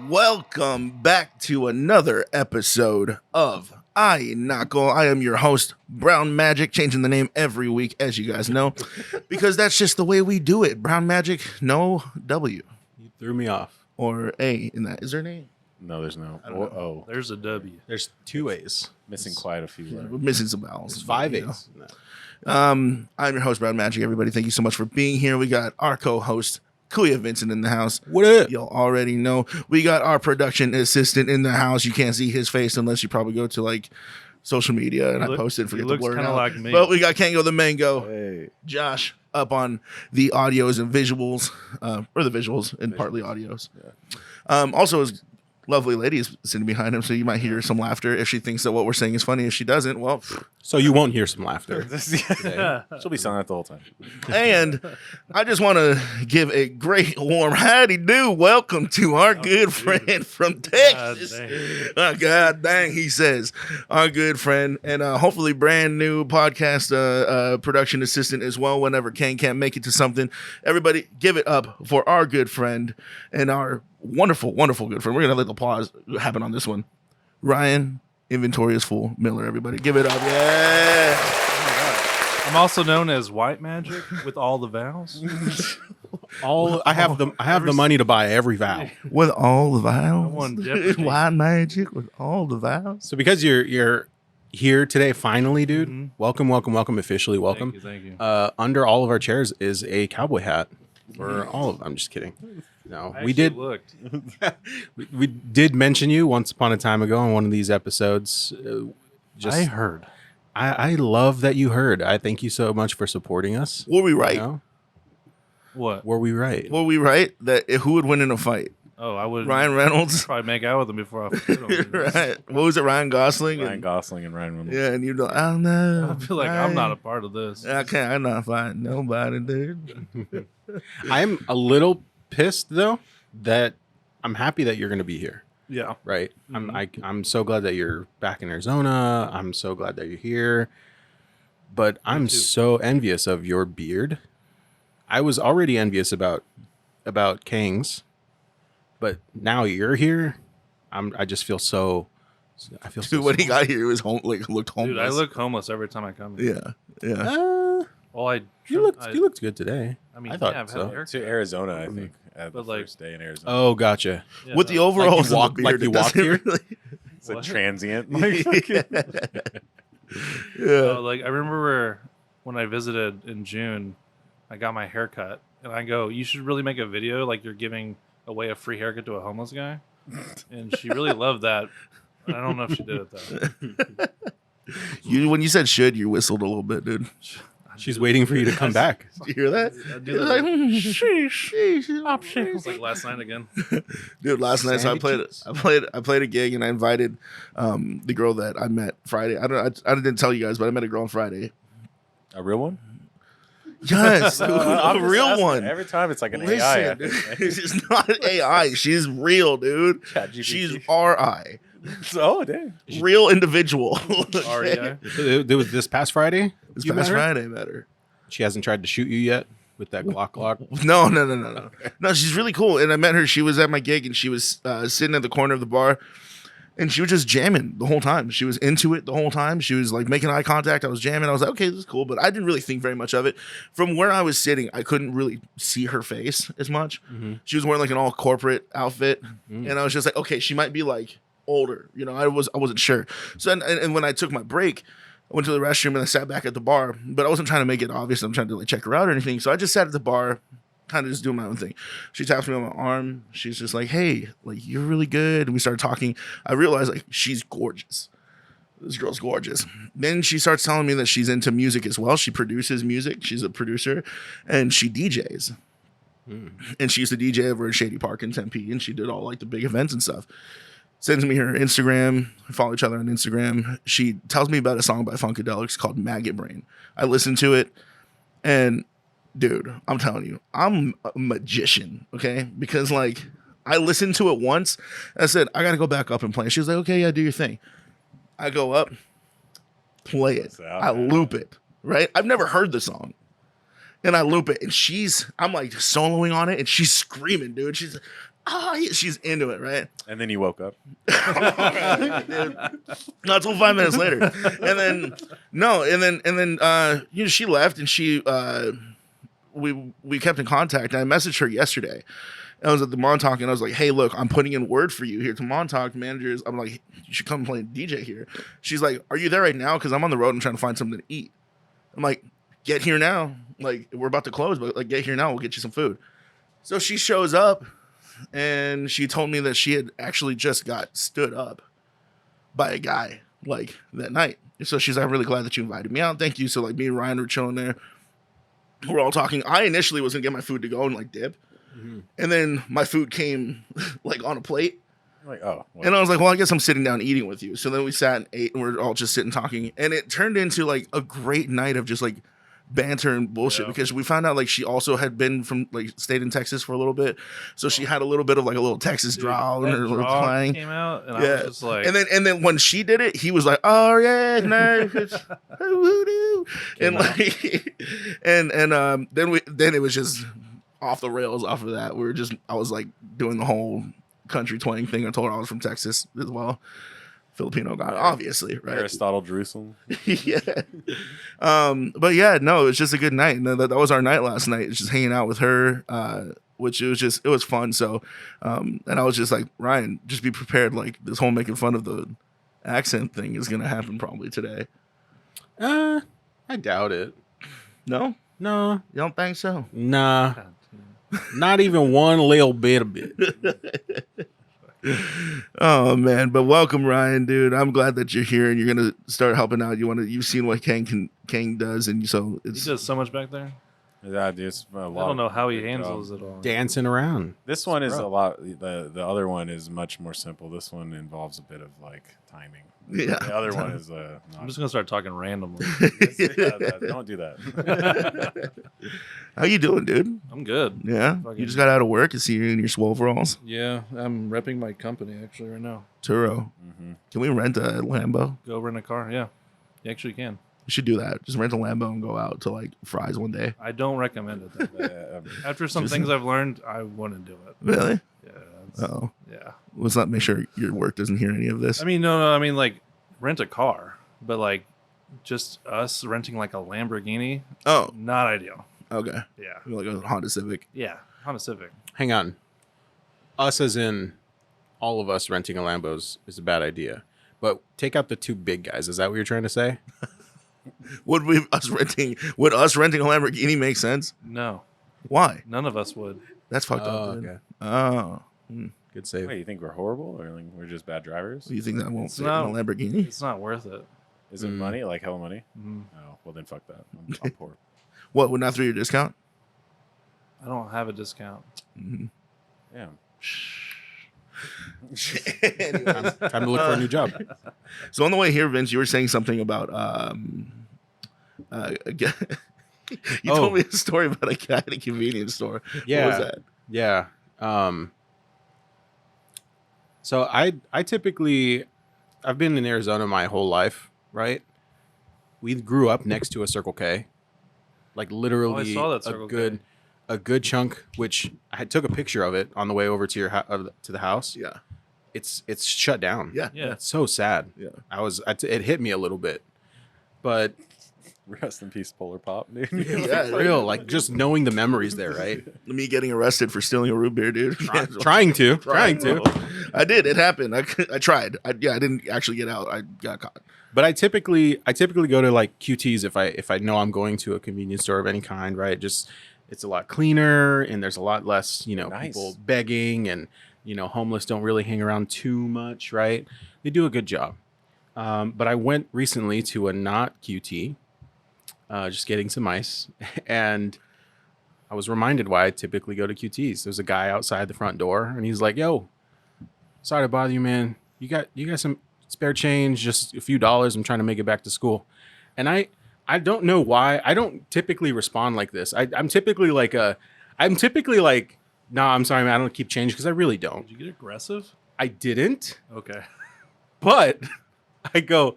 Welcome back to another episode of Nako. I am your host, Brown Magic, changing the name every week, as you guys know, because that's just the way we do it. Brown Magic, no W. You threw me off. Or A in that. Is there an A? No, there's no. Oh, there's a W. There's two A's. Missing quite a few Yeah, letters. we're missing some vowels. There's five you know. A's. No. I'm your host, Brown Magic, everybody. Thank you so much for being here. We got our co-host, Kuya Vincent, in the house. What up? You'll already know. We got our production assistant in the house. You can't see his face unless you probably go to like social media and I posted. Forget the word. Kind of like me. But we got Kango the Mango, Hey. Josh up on the audios and visuals, or the visuals and partly audios. Also, his lovely lady is sitting behind him, so you might hear some laughter if she thinks that what we're saying is funny. If she doesn't, well. So you won't hear some laughter. She'll be silent the whole time. And I just want to give a great warm howdy do welcome to our good friend from Texas. God dang, he says, our good friend, and hopefully brand new podcast production assistant as well. Whenever Kane can't make it to something, everybody give it up for our good friend and our wonderful, wonderful good friend. We're gonna let the applause happen on this one. Ryan, inventory is full. Miller, everybody, give it up. Yeah. I'm also known as White Magic with all the vowels. I have the money to buy every vowel. With all the vowels. won Jeopardy. Why magic with all the vowels? So because you're here today, finally, dude. Welcome, officially welcome. Thank you. Under all of our chairs is a cowboy hat for all of. I'm just kidding. No, I we actually did. Looked. We did mention you once upon a time ago on one of these episodes. I heard. I love that you heard. I thank you so much for supporting us. Were we right? You know? What? Were we right? Were we right that who would win in a fight? Oh, I would Ryan Reynolds? probably make out with him before I put him. Right. What was it? Ryan Gosling? Ryan Gosling and Ryan Reynolds. Yeah, and you'd be like, I don't know. I feel like I'm not a part of this. I'm not fighting nobody, dude. I'm a little pissed though that I'm happy that you're going to be here. Yeah. Right. I'm so glad that you're back in Arizona. I'm so glad that you're here. But I'm so envious of your beard. I was already envious about Kang's, but now you're here. I just feel so. I feel so. Dude, when he small. got here, he was looked homeless. Dude, I look homeless every time I come here. Yeah. Well, You looked good today. I mean, I thought I've had so. a haircut. To Arizona, I think. At But the like- first day in Arizona. Oh, gotcha. Yeah, With the no. overalls and walked- the like beard, you it doesn't walked here? really- It's a What? transient. Yeah. Like I remember when I visited in June, I got my haircut, and I go, "You should really make a video like you're giving away a free haircut to a homeless guy," and she really loved that. I don't know if she did it though. When you said should, you whistled a little bit, dude. She's waiting for you to come back. Did you hear that? I do It was that. like, It was like last night again. dude, last night, so I played a gig and I invited the girl that I met Friday. I didn't tell you guys, but I met a girl on Friday. A real one? Yes, I'm a just real asking. one. Every time it's like an AI. Listen, dude, she's not AI. She's real, dude. ChatGPT. She's RI, Oh, dang. real individual. REI. It was this past Friday. This You met past her? Friday, I met her. She hasn't tried to shoot you yet with that Glock. No. No, she's really cool. And I met her. She was at my gig and she was sitting at the corner of the bar and she was just jamming the whole time. She was into it the whole time. She was like making eye contact. I was jamming. I was like, okay, this is cool. But I didn't really think very much of it. From where I was sitting, I couldn't really see her face as much. Mm-hmm. She was wearing like an all corporate outfit. And I was just like, okay, she might be like older. You know, I wasn't sure. So and when I took my break, I went to the restroom and I sat back at the bar, but I wasn't trying to make it obvious. I'm trying to like check her out or anything. So I just sat at the bar, kind of just doing my own thing. She taps me on my arm. She's just like, hey, like, you're really good. And we started talking. I realized like she's gorgeous. This girl's gorgeous. Then she starts telling me that she's into music as well. She produces music. She's a producer and she DJs. And she used to DJ over at Shady Park in Tempe and she did all like the big events and stuff. Sends me her Instagram. We follow each other on Instagram. She tells me about a song by Funkadelics called Maggot Brain. I listened to it, and dude, I'm telling you, I'm a magician, okay? Because like I listened to it once. I said, I gotta go back up and play. She was like, okay, yeah, do your thing. I go up, play it. I loop it, right? I've never heard the song. And I loop it, and I'm like soloing on it, and she's screaming, dude. She's oh, yeah. She's into it, right? And then you woke up. Dude. Not till 5 minutes later, and then you know, she left, and we kept in contact. And I messaged her yesterday. I was at the Montauk, and I was like, "Hey, look, I'm putting in word for you here to Montauk managers. I'm like, you should come play DJ here." She's like, "Are you there right now? Because I'm on the road and trying to find something to eat." I'm like, "Get here now. Like, we're about to close, but like, get here now. We'll get you some food." So she shows up, and she told me that she had actually just got stood up by a guy like that night. So she's like, "I'm really glad that you invited me out. Thank you." So like, me and Ryan were chilling there. We're all talking. I initially was gonna get my food to go and like dip. And then my food came like on a plate. I'm like, oh. Well. And I was like, well, I guess I'm sitting down eating with you. So then we sat and ate, and we're all just sitting talking. And it turned into like a great night of just like banter and bullshit, because we found out like she also had been from like stayed in Texas for a little bit. So she had a little bit of like a little Texas drawl in her little twang. Came out, and I was just like, and then when she did it, he was like, "Oh yeah, no, it's woo-doo." And like, and then it was just off the rails off of that. I was like doing the whole country twang thing. I told her I was from Texas as well. Filipino guy, obviously, right? Aristotle, Jerusalem. Yeah. But yeah, no, it was just a good night. And that was our night last night. It's just hanging out with her, which it was fun. So, and I was just like, Ryan, just be prepared. Like this whole making fun of the accent thing is going to happen probably today. I doubt it. No? No. You don't think so? Nah. Not even one little bit of it. Oh man, but welcome, Ryan, dude. I'm glad that you're here and you're gonna start helping out. You've seen what Kang does, and so he does so much back there. Yeah, dude, it's a lot. I don't know how he good handles job. it all. Dancing around. This one is a lot. The other one is much more simple. This one involves a bit of like timing. Yeah. The other one is I'm just gonna start talking randomly. don't do that. How you doing, dude? I'm good. Yeah, you just got out of work. I see you in your swoveralls. Yeah, I'm repping my company actually right now. Turo. Mm-hmm. Can we rent a Lambo? Go rent a car. Yeah, you actually can. We should do that. Just rent a Lambo and go out to like Fry's one day. I don't recommend it. Though. After some things I've learned, I wouldn't do it. Really? Yeah. Oh. Yeah. Let's not make sure your work doesn't hear any of this. I mean, no. I mean, like, rent a car, but like, just us renting like a Lamborghini. Oh. Not ideal. Okay. Yeah. Like a Honda Civic. Yeah. Honda Civic. Hang on. Us as in all of us renting a Lambos is a bad idea. But take out the two big guys. Is that what you're trying to say? Would us renting a Lamborghini make sense? No. Why? None of us would. That's fucked up. Oh, Dude. okay. Oh. Good save. Wait, you think we're horrible or like we're just bad drivers? Do you think that won't It's fit not- in a Lamborghini? It's not worth it. Is it money? Like hella money? Mhm. Oh, well then fuck that. I'm poor. What, would not through your discount? I don't have a discount. Yeah. Time to look for a new job. So on the way here, Vince, you were saying something about you told me a story about a guy at a convenience store. Yeah. What was that? Yeah. So I typically, I've been in Arizona my whole life, right? We grew up next to a Circle K, like literally Oh, I saw that Circle K. a good chunk. Which I took a picture of it on the way over to your to the house. Yeah. It's shut down. Yeah. Yeah. It's so sad. Yeah. It hit me a little bit, but Rest in peace, Polar Pop, dude. Yeah. for real, like just knowing the memories there, right? Me getting arrested for stealing a root beer, dude. trying to. I did. It happened. I tried. I didn't actually get out. I got caught. But I typically go to like QTs if I know I'm going to a convenience store of any kind, right? Just it's a lot cleaner and there's a lot less, Nice. people begging and homeless don't really hang around too much, right? They do a good job. But I went recently to a not QT, just getting some ice, and I was reminded why I typically go to QTs. There's a guy outside the front door, and he's like, "Yo, sorry to bother you, man. You got some spare change, just a few dollars. I'm trying to make it back to school." And I don't know why. I don't typically respond like this. I'm typically like, nah, I'm sorry, man. I don't keep change because I really don't. Did you get aggressive? I didn't, Okay. but I go,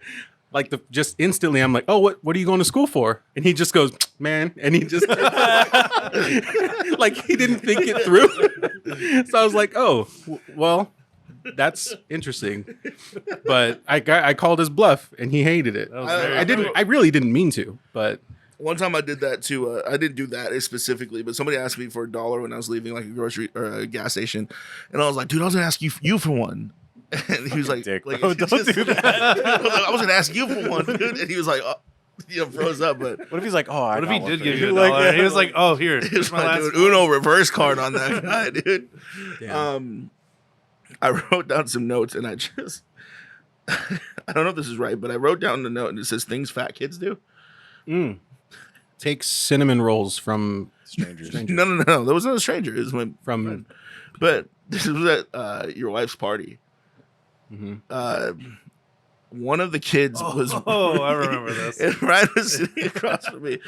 like just instantly, I'm like, oh, what are you going to school for? And he just goes, man, and he just like he didn't think it through. So I was like, oh, well, that's interesting. But I called his bluff, and he hated it. That was very I really didn't mean to, but One time I did that too. I didn't do that specifically, but somebody asked me for $1 when I was leaving like a grocery or a gas station, and I was like, "Dude, I was gonna ask you for one." And he was like, Dick, like, bro, don't do that. I was gonna ask you for one, dude. And he was like, oh, froze up. But What if he's like, oh, I What if got he one did for give you? you a dollar? He was like, "Oh, here, he here's was my like, last." dude, Uno reverse card on that guy, dude. damn. I wrote down some notes, and I don't know if this is right, but I wrote down the note, and it says things fat kids do. Take cinnamon rolls from Strangers. No. There was not a stranger. It was my from friend. But this was at your wife's party. One of the kids was. Oh, I remember this. And Ryan was sitting across from me.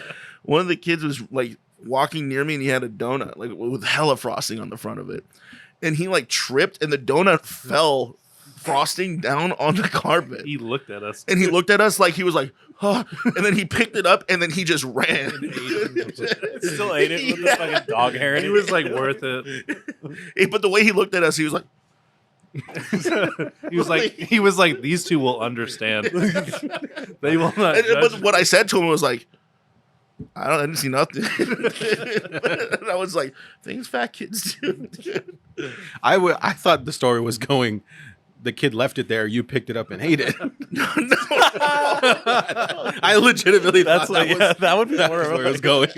One of the kids was like walking near me, and he had a donut like with hella frosting on the front of it, and he like tripped, and the donut fell frosting down on the carpet. He looked at us. And he looked at us like he was like, huh. And then he picked it up, and then he just ran. Still ate it with his fucking dog hair. in He it. was like worth it. But the way he looked at us, he was like, He was like, these two will understand. They will not. but Judge. what I said to him was like, I didn't see nothing. And I was like, things fat kids do. I thought the story was going. The kid left it there. You picked it up and ate it. No. I legitimately That's thought like, that would be that more was of where it a was going.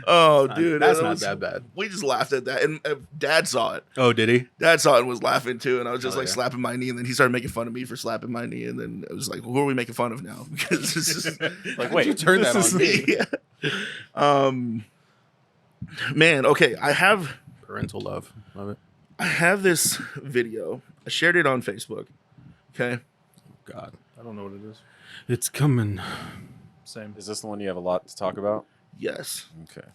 Oh, dude. That's it not was- that bad. We just laughed at that. And Dad saw it. Oh, did he? Dad saw it and was laughing too. And I was just Oh, like yeah. slapping my knee. And then he started making fun of me for slapping my knee. And then it was like, who are we making fun of now? Because this is like, wait, you turn that this on is- me? Yeah. Man, okay. I have Parental love. Love it. this video. I shared it on Facebook. Okay. God. I don't know what it is. It's coming. Same. Is this the one you have a lot to talk about? Yes. Okay.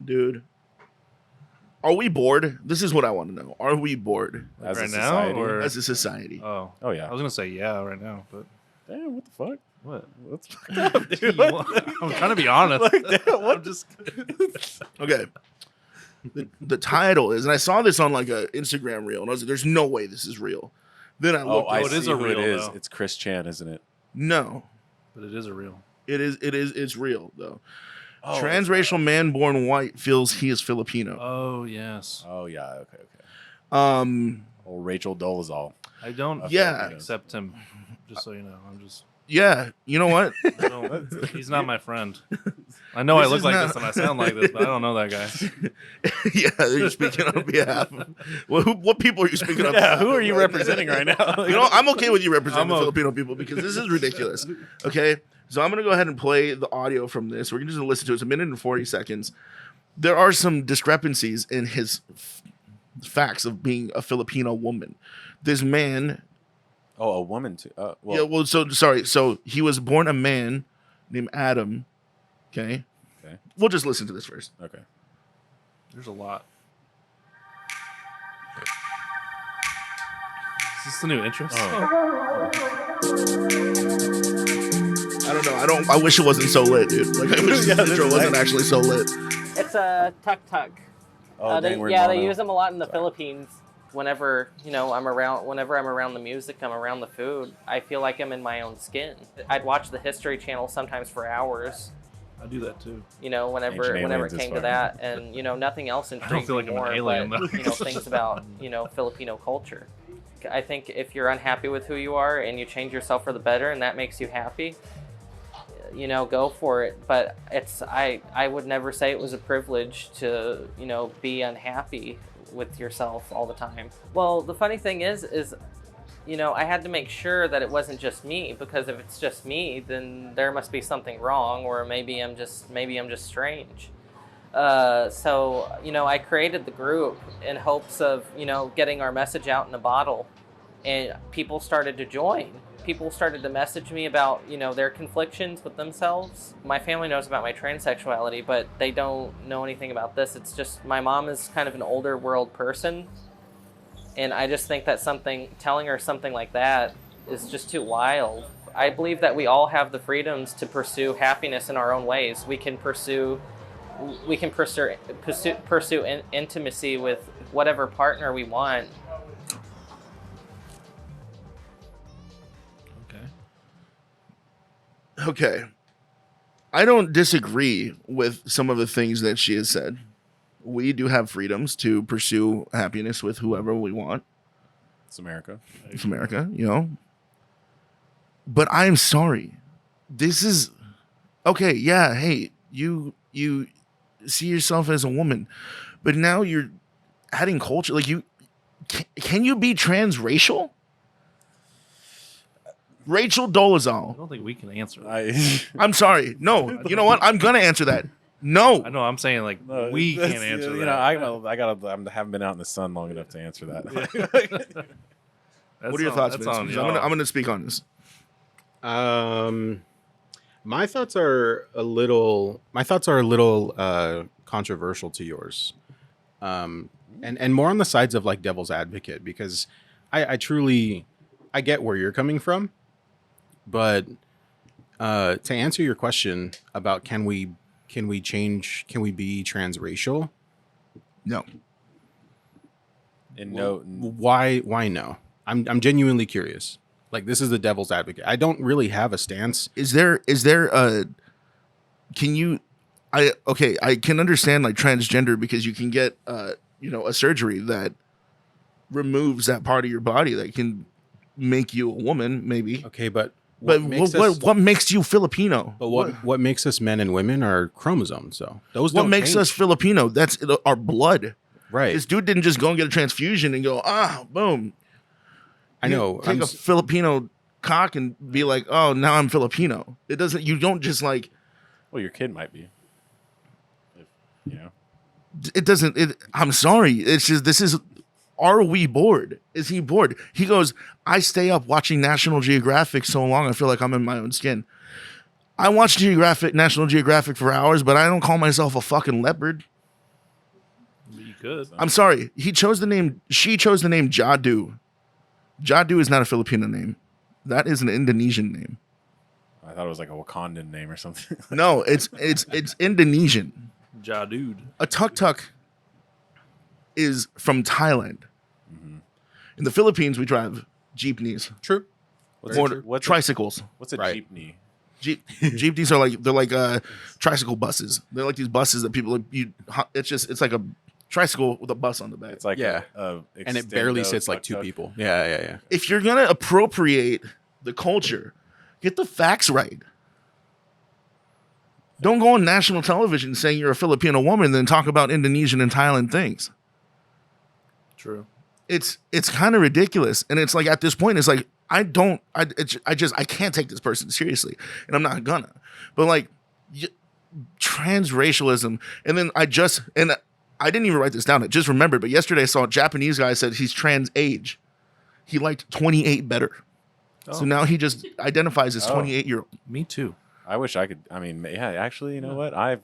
Dude. Are we bored? This is what I want to know. Are we bored As Right a now, society? or- as a society? Oh, Oh, yeah. I was gonna say yeah right now, but Damn, what the fuck? what? What's fucked up, dude? I'm trying to be honest. I'm just. Okay. The title is, and I saw this on like a Instagram reel, and I was like, "There's no way this is real." Then I Oh, looked. I it see is a who reel, it is. though. It's Chris Chan, isn't it? No, But it is a real. it's real though. Oh, Transracial man born white feels he is Filipino. Oh yes. Oh, yeah. Okay. Um, Oh, Rachel Dolezal. I don't. Yeah. Accept him. Just so you know, I'm just. yeah, you know what? I don't, he's not my friend. I know I This look is like not- this and I sound like this, but I don't know that guy. Yeah, you're speaking on behalf. What people are you speaking on? Yeah, behalf who of are you right representing right now? You know, I'm okay with you representing the I'm Filipino people because this is ridiculous. Okay, so I'm gonna go ahead and play the audio from this. We're gonna just listen to it. It's 1 minute and 40 seconds. There are some discrepancies in his facts of being a Filipino woman. This man, Oh, a woman too. Well, yeah, well, so sorry. So he was born a man named Adam. Okay, Okay. we'll just listen to this first. Okay. There's a lot. Is this the new interest? I don't know. I wish it wasn't so lit, dude. Like I wish Yeah, this this intro is wasn't nice. actually so lit. It's a tuk-tuk. Oh, dang, we're in They mono. use them a lot in the Philippines. Whenever I'm around the music, I'm around the food. I feel like I'm in my own skin. I'd watch the History Channel sometimes for hours. I do that too. Whenever Ancient it Aliens is came to fun. that, and nothing else intrigued feel me like I'm an more. alien, but, though. things about Filipino culture. I think if you're unhappy with who you are and you change yourself for the better, and that makes you happy, go for it. But I would never say it was a privilege to be unhappy with yourself all the time. Well, the funny thing is I had to make sure that it wasn't just me, because if it's just me, then there must be something wrong, or maybe I'm just strange. So I created the group in hopes of getting our message out in a bottle, and people started to join. People started to message me about their conflictions with themselves. My family knows about my transsexuality, but they don't know anything about this. It's just my mom is kind of an older world person, And I just think that telling her something like that is just too wild. I believe that we all have the freedoms to pursue happiness in our own ways. We can pursue intimacy with whatever partner we want. Okay. I don't disagree with some of the things that she has said. We do have freedoms to pursue happiness with whoever we want. It's America. It's America, you know. But I'm sorry. This is okay, yeah, hey, you see yourself as a woman, but now you're adding culture. Like, can you be transracial? Rachel I Dolezal. don't think we can answer that. I'm sorry. No, you know what? I'm gonna answer that. No. I know. I'm saying like we can't answer that. You know, I haven't been out in the sun long enough to answer that. What are your thoughts, Vince? I'm gonna speak on this. My thoughts are a little controversial to yours, and more on the sides of like devil's advocate, because I truly get where you're coming from, but to answer your question about can we be transracial? No. And no, why no? I'm genuinely curious. Like, this is the devil's advocate. I don't really have a stance. Is there a I can understand like transgender, because you can get a surgery that removes that part of your body that can make you a woman, maybe. Okay, but what makes you Filipino? But what makes us men and women are chromosomes, though. Those what don't makes change. us Filipino? That's our blood. Right. This dude didn't just go and get a transfusion and go, boom. I know. Take a Filipino cock and be like, oh, now I'm Filipino. It doesn't. You don't just like. Well, your kid might be. It doesn't. I'm sorry. It's just this is. Are we bored? Is he bored? He goes, I stay up watching National Geographic so long I feel like I'm in my own skin. I watch National Geographic for hours, but I don't call myself a fucking leopard. You could. I'm sorry. She chose the name Jadu. Jadu is not a Filipino name. That is an Indonesian name. I thought it was like a Wakandan name or something. No, it's Indonesian. Jadude. A tuk-tuk is from Thailand. Mm-hmm. In the Philippines, we drive jeepneys. True. What's tricycles. What's a jeepney? Jeepneys are like tricycle buses. They're like these buses that people it's like a tricycle with a bus on the back. It's like and it barely sits like two people. Yeah. If you're gonna appropriate the culture, get the facts right. Don't go on national television saying you're a Filipino woman and then talk about Indonesian and Thailand things. True. It's kind of ridiculous, and it's like at this point, it's like I can't take this person seriously, and I'm not gonna. But like transracialism, and then I didn't even write this down. I just remembered. But yesterday I saw a Japanese guy said he's trans age. He liked 28 better. Oh. So now he just identifies as 28-year-old. Me too. I wish I could. I mean, yeah, actually, you know what? I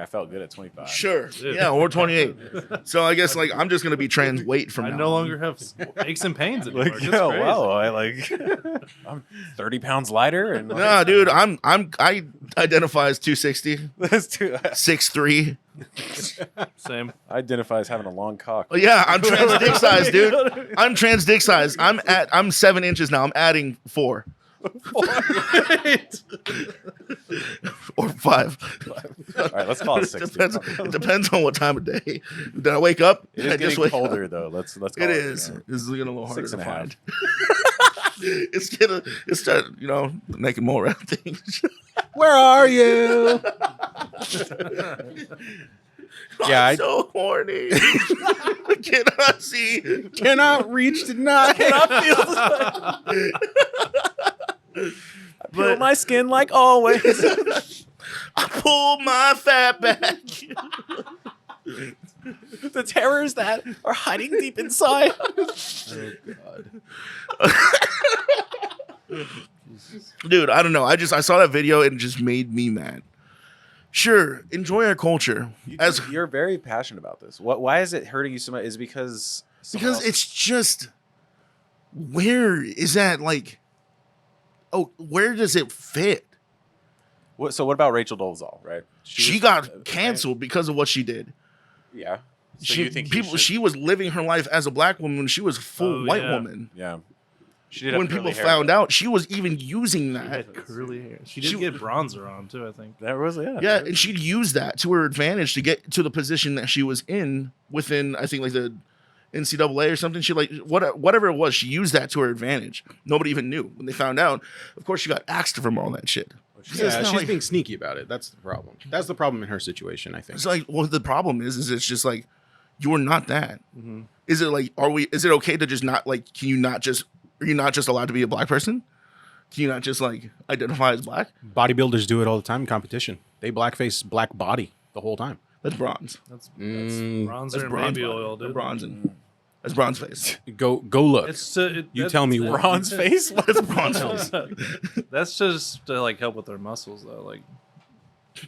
felt good at 25. Sure. Yeah, or 28. So I guess like I'm just gonna be trans weight from now. I no longer have aches and pains anymore. Like, yeah, wow. I'm 30 pounds lighter. And nah, dude, I identify as 260. That's too 6'3". Same. I identify as having a long cock. Oh, yeah, I'm trans dick size, dude. I'm trans dick size. I'm 7 inches now. I'm adding 4. Or 5. All right, let's call it 6. It depends on what time of day. Did I wake up? It is getting colder though. Let's call it. It is. It's getting a little harder to 6.5. find. It's starting, making more around things. Where are you? Yeah, I'm so horny. Cannot see. Cannot reach tonight. Cannot feel. I peel my skin like always. I pull my fat back. The terrors that are hiding deep inside. Oh God. Dude, I don't know. I saw that video and it just made me mad. Sure, enjoy our culture. You're very passionate about this. Why is it hurting you so much? Is it because Because it's just, where is that like? Oh, where does it fit? So what about Rachel Dolezal? Right? She was- got canceled because of what she did. Yeah. So She you think she was living her life as a black woman when she was a full white yeah. woman. Yeah. She did. When have people curly hair, found though. out, she was even using She that. had curly hair. She did get bronzer on too, I think. That was Yeah, and she'd use that to her advantage to get to the position that she was in within, I think, like the NCAA or something. She like whatever it was, she used that to her advantage. Nobody even knew when they found out. Of course, she got axed from all that shit. Yeah, not she's like- being sneaky about it. That's the problem. That's the problem in her situation, I think. It's like, well, the problem is it's just like you're not that. Mm-hmm. Is it like, is it okay to just not like? Are you not just allowed to be a black person? Can you not just like identify as black? Bodybuilders do it all the time in competition. They blackface black body the whole time. That's bronze. That's Mm. bronzer That's and bronze. baby body. oil, That's dude. bronze and that's bronze face. Go look. You tell me what. bronze face. That's bronze face. That's just to like help with their muscles, though. Like,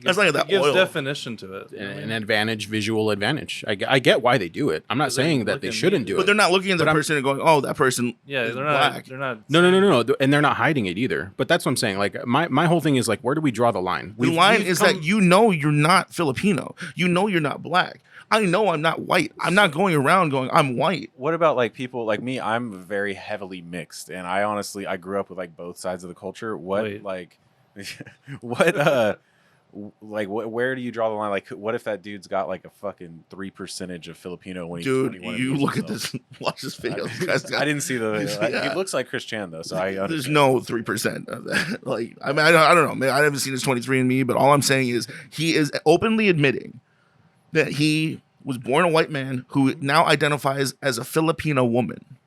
That's like it that gives oil. definition to it. An advantage, visual advantage. I get why they do it. I'm not But they're saying that they looking shouldn't mean. do But it. they're not looking at the But I'm- person and going, "Oh, that person Yeah, is they're black." not. They're not. No, and they're not hiding it either. But that's what I'm saying. Like my whole thing is like, where do we draw the line? The line we've is come- that you know you're not Filipino. You know you're not black. I know I'm not white. I'm not going around going, I'm white. What about like people like me? I'm very heavily mixed, and I grew up with like both sides of the culture. What Wait. like, where do you draw the line? Like, what if that dude's got like a fucking 3% of Filipino when he's Dude, 21 you years look at old? this, watch this video. This guy's got- I didn't see the. Yeah. He looks like Chris Chan though, so I. There's understand. no 3% of that. Like, I mean, I don't know, man. I haven't seen his 23andMe, but all I'm saying is he is openly admitting that he was born a white man who now identifies as a Filipino woman.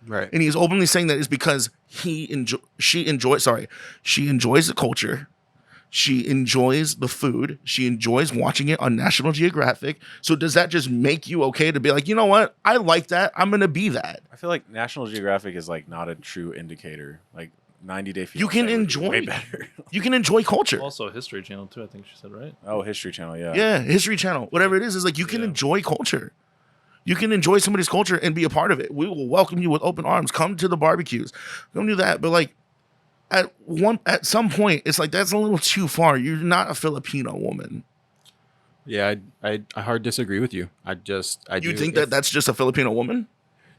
right. And he's openly saying that is because she enjoys the culture. She enjoys the food. She enjoys watching it on National Geographic. So does that just make you okay to be like, you know what? I like that. I'm going to be that. I feel like National Geographic is like not a true indicator. Like 90 Day Fiancé You can would be enjoy way it. better. You can enjoy culture. Also, History Channel too. I think she said, right? Oh, History Channel, yeah. Yeah, History Channel, whatever it is like you can Yeah. enjoy enjoy culture. You can enjoy somebody's culture and be a part of it. We will welcome you with open arms. Come to the barbecues. Come do that. But like at some point, it's like that's a little too far. You're not a Filipino woman. Yeah, I hard disagree with you. I You do. think that that's just a Filipino woman?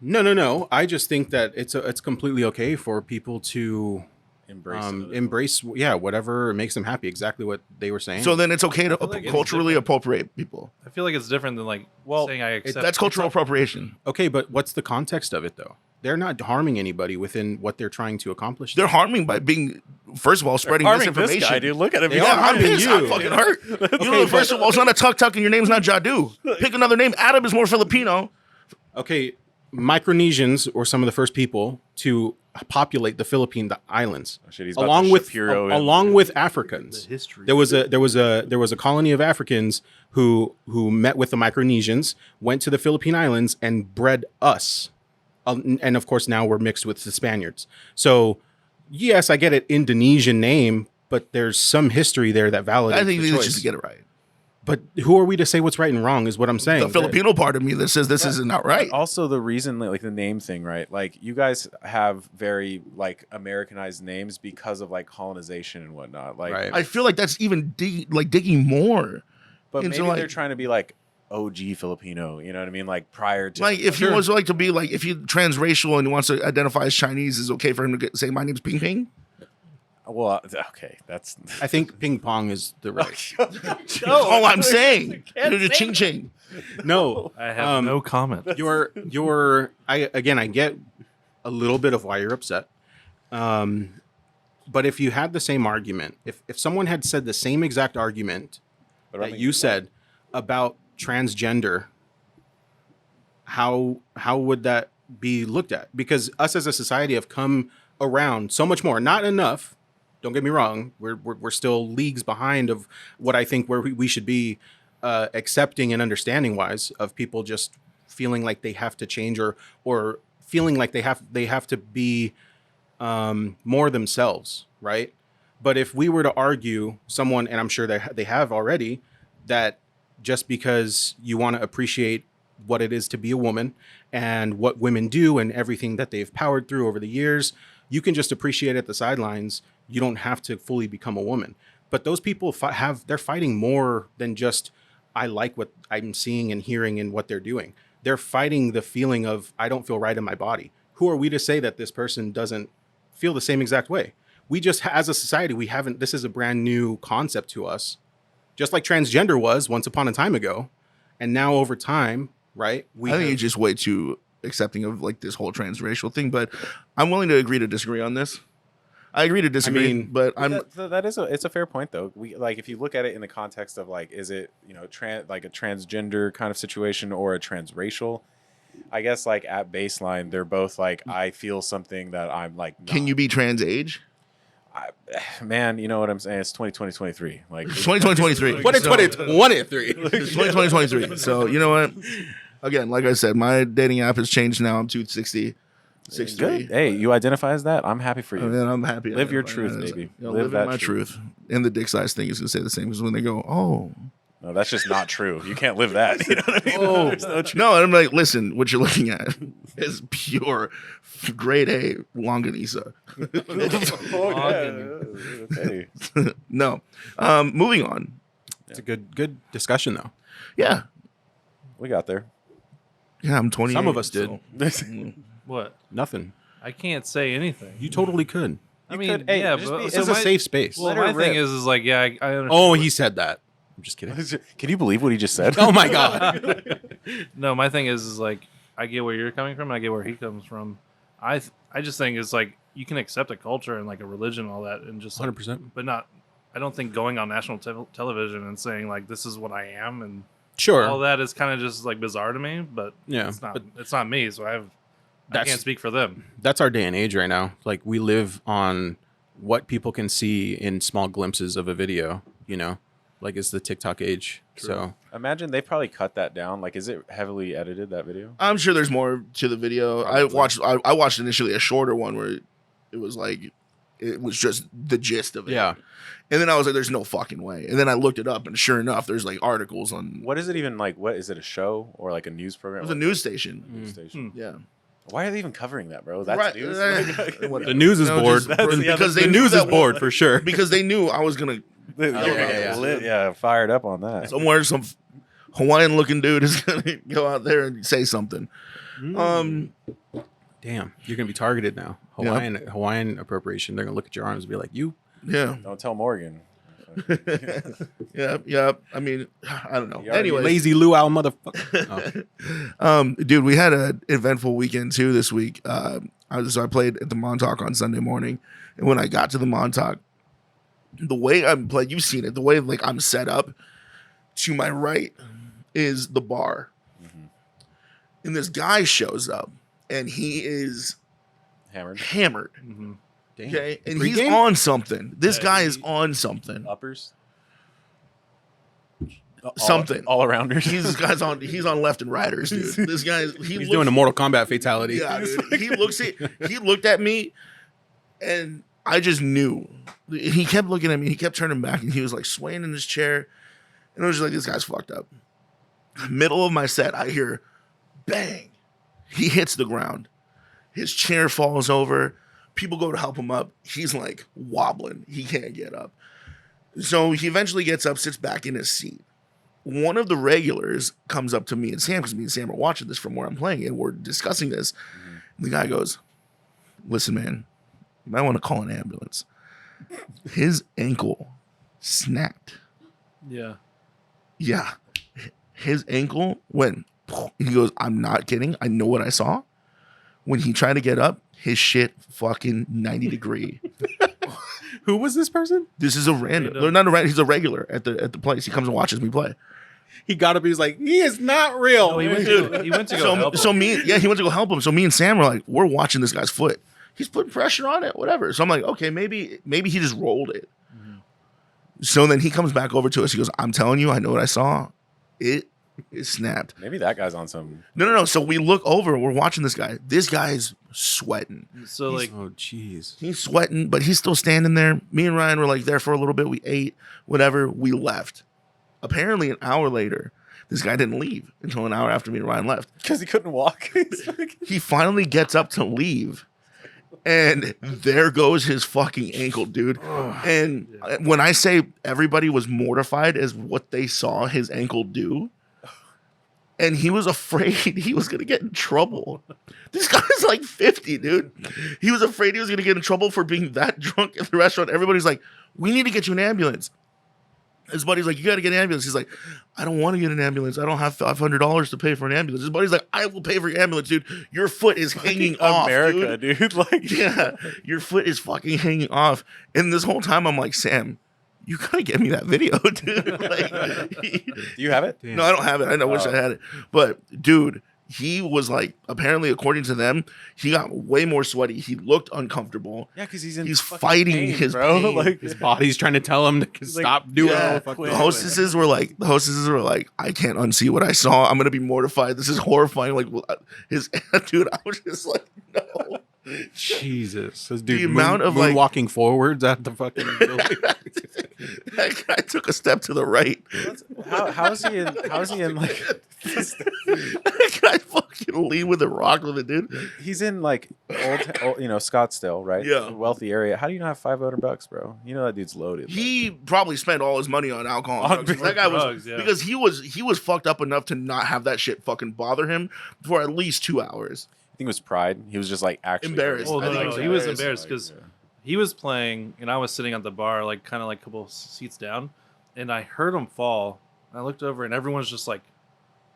No. I just think that it's completely okay for people to Embrace it. whatever makes them happy. Exactly what they were saying. So then it's okay to feel like it's culturally different. appropriate people. I feel like it's different than like saying I accept. That's cultural appropriation. okay, but what's the context of it though? They're not harming anybody within what they're trying to accomplish. They're harming by being, first of all, spreading Harming this misinformation. guy, dude. Look at him. They He's are Yeah, I'm harming pissed. you. I'm fucking hurt. You know, first of all, it's not a tuck and your name's not Jadu. Pick another name. Adam is more Filipino. Okay, Micronesians were some of the first people to populate the islands, Oh, shit, he's about along to with Shapiro in. along with Africans. The history. There was a colony of Africans who met with the Micronesians, went to the Philippine Islands, and bred us, and of course now we're mixed with the Spaniards. So yes, I get it, Indonesian name, but there's some history there that validates I think the they choice. just get it right. But who are we to say what's right and wrong? Is what I'm saying. The Filipino part of me that says this is not right. Also, the reason, like the name thing, right? Like you guys have very like Americanized names because of like colonization and whatnot. Like, Right. I feel like that's even digging more. but into, maybe like- they're trying to be like OG Filipino. You know what I mean? Like prior to Like if he was like to be like if he transracial and he wants to identify as Chinese, is okay for him to say my name's Ping Ping? Well, okay, that's I think ping pong is the right. That's all I'm saying. You're ching ching. No, I have no comment. I get a little bit of why you're upset. But if you had the same argument, if someone had said the same exact argument But I that mean, you said about transgender, how would that be looked at? Because us as a society have come around so much more, not enough. Don't get me wrong. We're still leagues behind of what I think where we should be accepting and understanding wise of people just feeling like they have to change or feeling like they have to be more themselves, right? But if we were to argue someone, and I'm sure they have already, that just because you want to appreciate what it is to be a woman and what women do and everything that they've powered through over the years. You can just appreciate at the sidelines. You don't have to fully become a woman. But those people they're fighting more than just, I like what I'm seeing and hearing and what they're doing. They're fighting the feeling of, I don't feel right in my body. Who are we to say that this person doesn't feel the same exact way? We just, as a society, this is a brand new concept to us. Just like transgender was once upon a time ago. And now over time, right? I think you're just way too accepting of like this whole transracial thing, but I'm willing to agree to disagree on this. I agree to disagree, but it's a fair point though. We like if you look at it in the context of like, is it like a transgender kind of situation or a transracial? I guess like at baseline, they're both like, I feel something that I'm like. Not. Can you be trans age? Man, you know what I'm saying? It's 2023. Like 2023. What it's 2023. 2023. So you know what? Again, like I said, my dating app has changed now. I'm 260. 6'3". Good. Hey, you identify as that? I'm happy for you. And I'm happy. Live your truth, baby. Live my truth. And the dick size thing is going to say the same because when they go, oh. No, that's just not true. You can't live that. You know what I mean? Oh. There's no truth. No, I'm like, listen, what you're looking at is pure grade A longanisa. Okay. No. Moving on. It's a good discussion though. Yeah. We got there. Yeah, I'm 20. Some of us did. What? Nothing. I can't say anything. You totally could. I mean, could- hey, yeah, just but be- This so is a my- safe space. Well, Let her my thing rip. is like, yeah, I understand. Oh, he said that. I'm just kidding. Can you believe what he just said? Oh my God. No, my thing is like, I get where you're coming from. I get where he comes from. I just think it's like you can accept a culture and like a religion and all that, and just like, 100%. but not. I don't think going on national television and saying like this is what I am and Sure. all that is kind of just like bizarre to me. But Yeah, it's not. but It's not me, so I That's- can't speak for them. That's our day and age right now. Like we live on what people can see in small glimpses of a video, like it's the TikTok age. True. So Imagine they probably cut that down. Like, is it heavily edited, that video? I'm sure there's more to the video. I watched initially a shorter one where it was like, it was just the gist of it. yeah, And then I was like, there's no fucking way. And then I looked it up, and sure enough, there's like articles on. What is it even like? What is it, a show or like a news program? It was a news station. News station. Yeah. Why are they even covering that, bro? That's Right. news. Whatever. the news is No, bored just- because they the knew news that is bored for sure. because they knew I was gonna yeah, fired up on that. somewhere some Hawaiian looking dude is gonna go out there and say something. Damn, you're gonna be targeted now. Hawaiian appropriation. They're gonna look at your arms and be like, "You." Yeah. Don't tell Morgan. Yeah. I mean, I don't know. You already Anyway, Lazy luau motherfucker. Oh. dude, we had an eventful weekend too this week. I played at the Montauk on Sunday morning, and when I got to the Montauk, the way I'm playing, you've seen it. The way like I'm set up, to my right is the bar, and this guy shows up, and he is Hammered. Mm-hmm. Damn. Okay, and Pre-game? he's on something. This Yeah, guy is on something. Uppers. Something. All arounders. He's on left and righters, dude. This guy He's doing a Mortal Kombat fatality. Yeah, dude. He looked at me, and I just knew. He kept looking at me. He kept turning back, and he was like swaying in his chair, and I was just like, "This guy's fucked up." Middle of my set, I hear, bang. He hits the ground. His chair falls over. People go to help him up. He's like wobbling. He can't get up. So he eventually gets up, sits back in his seat. One of the regulars comes up to me and Sam, because me and Sam are watching this from where I'm playing, and we're discussing this. And the guy goes, "Listen, man, you might want to call an ambulance." His ankle snapped. Yeah. Yeah. His ankle went, he goes, "I'm not kidding. I know what I saw." When he tried to get up, his shit fucking 90 degree. Who was this person? This is a random. No, not a random. He's a regular at the place. He comes and watches me play. He got up. He was like, "He is not real." Oh, he went to go help him. He went to go help him. So me and Sam were like, we're watching this guy's foot. He's putting pressure on it, whatever. So I'm like, okay, maybe he just rolled it. So then he comes back over to us. He goes, "I'm telling you, I know what I saw. It snapped." Maybe that guy's on some. No. So we look over. We're watching this guy. This guy's sweating. So like, Oh, jeez. He's sweating, but he's still standing there. Me and Ryan were like there for a little bit. We ate, whatever. We left. Apparently, an hour later, This guy didn't leave until an hour after me and Ryan left. Because he couldn't walk. He finally gets up to leave. And there goes his fucking ankle, dude. And when I say everybody was mortified as what they saw his ankle do, and he was afraid he was going to get in trouble. This guy's like 50, dude. He was afraid he was going to get in trouble for being that drunk at the restaurant. Everybody's like, we need to get you an ambulance. His buddy's like, you got to get an ambulance. He's like, I don't want to get an ambulance. I don't have $500 to pay for an ambulance. His buddy's like, I will pay for your ambulance, dude. Your foot is hanging off, America, dude. Like, yeah, your foot is fucking hanging off. And this whole time, I'm like, Sam, you gotta get me that video, dude. Like, do you have it? no, I don't have it. I wish I had it. But dude, he was like, apparently, according to them, he got way more sweaty. He looked uncomfortable. Yeah, because he's fighting pain, his bro. pain. Like His body's trying to tell him to stop doing all Yeah, the fucking the hostesses were like, I can't unsee what I saw. I'm gonna be mortified. This is horrifying. Like his dude, I was just like, no. Jesus. This dude The amount of, like- walking forwards at the fucking building. That guy took a step to the right. how is he in like That guy fucking lead with a rock with it, dude. he's in like old Scottsdale, right? Yeah. A wealthy area. How do you not have $500, bro? You know that dude's loaded. He probably spent all his money on alcohol and drugs. That guy was drugs, yeah. because he was fucked up enough to not have that shit fucking bother him for at least 2 hours. I think it was pride. He was just like actually Embarrassed. Well, I no, think no, he he was was embarrassed because he was playing, and I was sitting at the bar, like kind of like a couple seats down, and I heard him fall. I looked over, and everyone was just like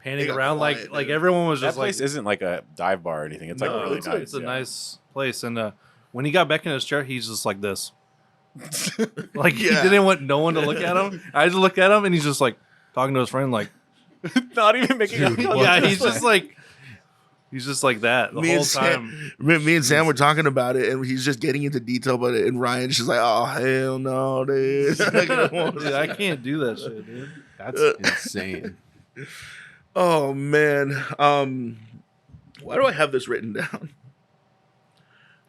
They panning got around, quiet, like dude. everyone was That just like, place isn't like a dive bar or anything. It's like no, really it's, nice. it's a yeah. nice place. And when he got back in his chair, he's just like this, like he Yeah. didn't want no one to look at him. I just look at him, and he's just like talking to his friend, like, Not even making eye contact. yeah, he's just like. He's just like that the Me whole and, time. me and Sam were talking about it, and he's just getting into detail about it. And Ryan's just like, "Oh hell no, dude! I don't want to Dude, I can't do that shit, dude. That's insane. Oh man, why do I have this written down?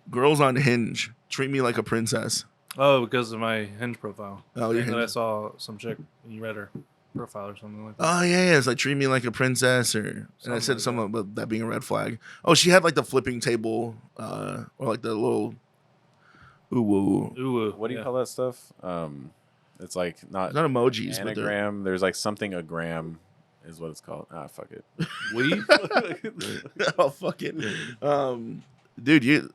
Girls on Hinge treat me like a princess. Oh, because of my Hinge profile. Oh, your And then I Hinge. saw some chick and you read her profile or something like that. Oh yeah, it's like treat me like a princess, and I said something about that being a red flag. Oh, she had like the flipping table, or like the little ooh. Ooh, What do you yeah. call that stuff? It's like not It's not emojis, but they're- anagram. There's like something a gram is what it's called. Ah, fuck it. Weave? oh fuck it, dude, you.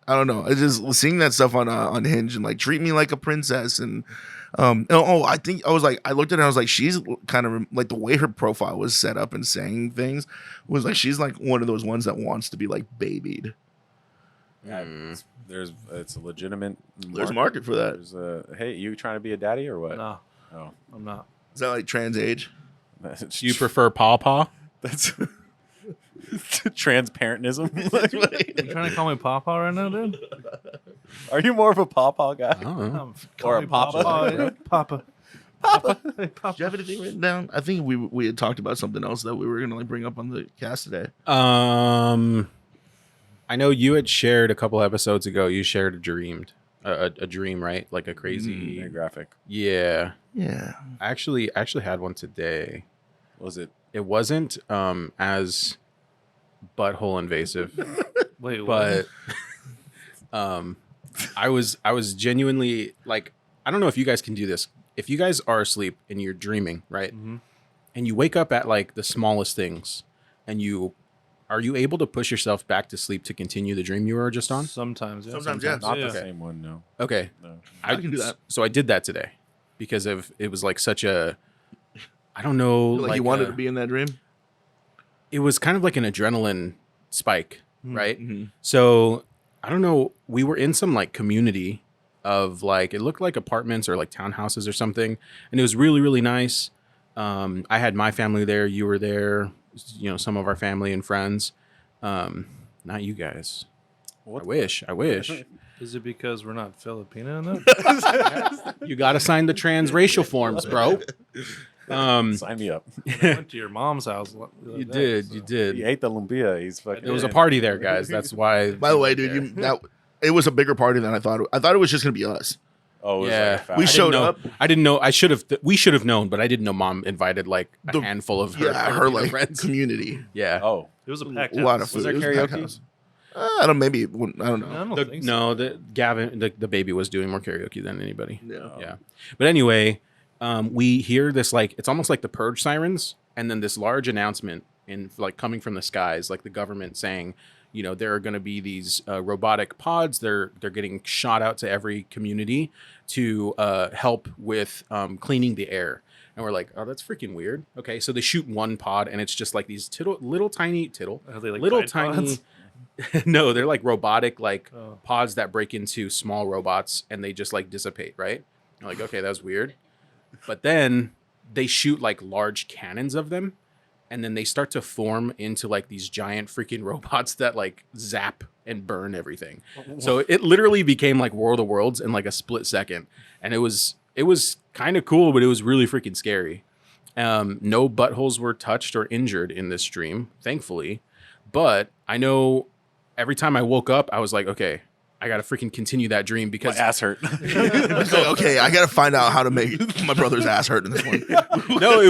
I don't know. I just seeing that stuff on Hinge and like treat me like a princess and I think I was like I looked at her, I was like she's kind of like the way her profile was set up and saying things was like she's like one of those ones that wants to be like babied. Yeah, it's a legitimate. There's market for that. There's hey, you trying to be a daddy or what? No, Oh, I'm not. Is that like trans age? Do you prefer pawpaw? That's transparentism. You trying to call me Papa right now, dude? Are you more of a pawpaw guy? I don't know. Call Or a me Papa. Papa. Papa. Hey, Papa. Do you have anything written down? I think we had talked about something else that we were gonna like bring up on the cast today. I know you had shared a couple episodes ago. You shared a dream, right? Like a crazy. Very graphic. Yeah, Yeah. I actually had one today. Was it? It wasn't as butthole invasive, Wait, what? but I was genuinely like, I don't know if you guys can do this. If you guys are asleep and you're dreaming, right? Mhm. And you wake up at like the smallest things, and are you able to push yourself back to sleep to continue the dream you were just on? Sometimes, yeah. Sometimes, yeah. Not Yeah. the same one, no. Okay. No. I can do that. So I did that today because it was like such a, I don't know, Like you wanted to be in that dream? It was kind of like an adrenaline spike, right? Mm-hmm. So I don't know. We were in some like community of like, it looked like apartments or like townhouses or something. And it was really, really nice. I had my family there. You were there, some of our family and friends. Not you guys. What? I wish. Is it because we're not Filipino enough? You got to sign the transracial forms, bro. Sign me up. I went to your mom's house. the other You day, did. so- You did. He ate the lumpia. He's fucking. There was a party there, guys. That's why. By the way, dude, it was a bigger party than I thought. I thought it was just gonna be us. Oh, it was Yeah. like a foul. We showed know. up. I didn't know. We should have known, but I didn't know Mom invited like a handful of her, her Filipino like friends. community. Yeah. Oh, It was a packed A lot of house. food. Was there It a packed karaoke? house. I don't. Maybe. I don't know. I don't think so. No, Gavin, the baby was doing more karaoke than anybody. Yeah. Yeah. But anyway, we hear this like it's almost like the purge sirens, and then this large announcement in like coming from the skies, like the government saying, you know, there are going to be these robotic pods. They're getting shot out to every community to help with cleaning the air. And we're like, oh, that's freaking weird. Okay, so they shoot one pod, and it's just like these little tiny Are they like little Tide tiny. Pods? No, they're like robotic Oh. pods that break into small robots, and they just like dissipate. Right? You're like, okay, that's weird. But then they shoot like large cannons of them, and then they start to form into like these giant freaking robots that like zap and burn everything. So it literally became like World of Worlds in like a split second, and it was kind of cool, but it was really freaking scary. No buttholes were touched or injured in this stream, thankfully. But I know every time I woke up, I was like, okay, I gotta freaking continue that dream my because ass hurt. It's like, okay, I gotta find out how to make my brother's ass hurt in this one. no,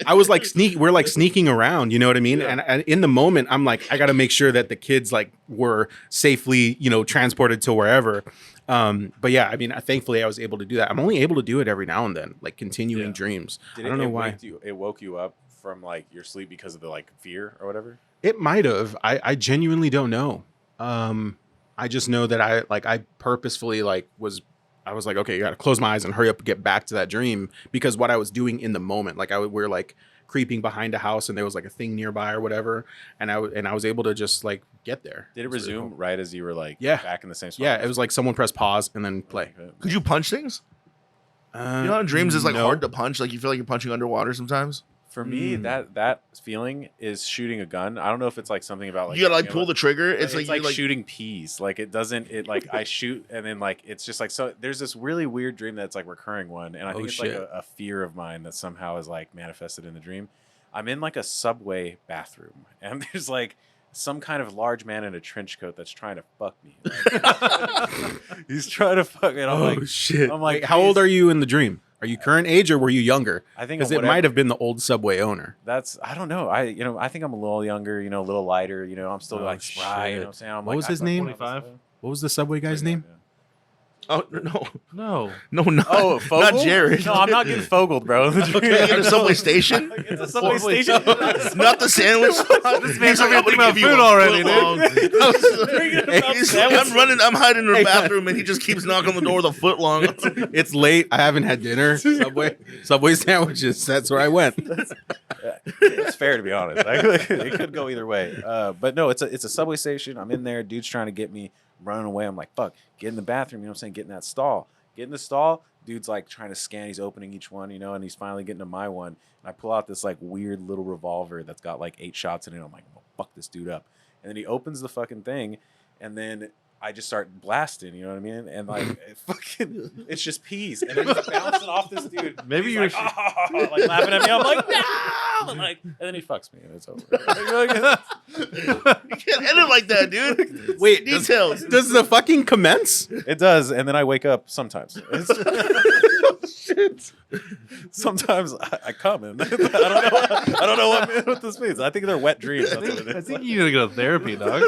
I was like we're like sneaking around, you know what I mean? Yeah. And in the moment, I'm like, I gotta make sure that the kids like were safely, you know, transported to wherever. But yeah, I mean, thankfully I was able to do that. I'm only able to do it every now and then, like continuing dreams. Did I don't know why. It woke you up from like your sleep because of the like fear or whatever? It might have. I genuinely don't know. I just know that I purposefully I was like, okay, you gotta close my eyes and hurry up and get back to that dream, because what I was doing in the moment, like we're like creeping behind a house and there was like a thing nearby or whatever, and I was able to just like get there. Did it was really resume cool. right as you were like Yeah. back in the same spot? Yeah, it was like someone press pause and then play. Could you punch things? You know, in dreams is like no. hard to punch. Like you feel like you're punching underwater sometimes. For me, that feeling is shooting a gun. I don't know if it's like something about like you gotta like pull the trigger. It's It's like you, shooting peas. Like it doesn't. It like I shoot and then like it's just like so. There's this really weird dream that's like recurring one, and I think it's like shit. a fear of mine that somehow is like manifested in the dream. I'm in like a subway bathroom, and there's like some kind of large man in a trench coat that's trying to fuck me. Like, he's trying to fuck me. And I'm like, shit! I'm like, Wait, how old "Please." are you in the dream? Are you current age or were you younger? I think Because I'm it whatever- might have been the old Subway owner. That's I don't know. I think I'm a little younger. A little lighter. I'm still Oh, like spry. You know shit. what I'm saying? I'm What like, was I his fuck name? with all this 25? stuff. What was the Subway guy's name? Oh no, No. not Oh, not Fogel? Jared. No, I'm not getting fogled, bro. Okay, in a subway station. It's a subway station. Not the sandwich spot. This man's already thinking about food already, I'm running. I'm hiding in the bathroom, and he just keeps knocking on the door with a foot long. It's late. I haven't had dinner. Subway sandwiches. That's where I went. It's fair to be honest. It could go either way. But no, it's a subway station. I'm in there. Dude's trying to get me, running away. I'm like, fuck, get in the bathroom. You know what I'm saying? Get in that stall. Get in the stall. Dude's like trying to scan. He's opening each one, and he's finally getting to my one. And I pull out this like weird little revolver that's got like 8 shots in it. I'm like, well, fuck this dude up. And then he opens the fucking thing, and then I just start blasting, you know what I mean? And like, it's just peas, and then he's bouncing off this dude. Maybe He's you like, like laughing at me. I'm like, no, and then he fucks me, and it's over. You can't end it like that, dude. Wait, details. Does the fucking commence? It does, and then I wake up sometimes. Shit. Sometimes I come in. I don't know what this means. I think they're wet dreams. That's what it I is. think you need to go to therapy, dog.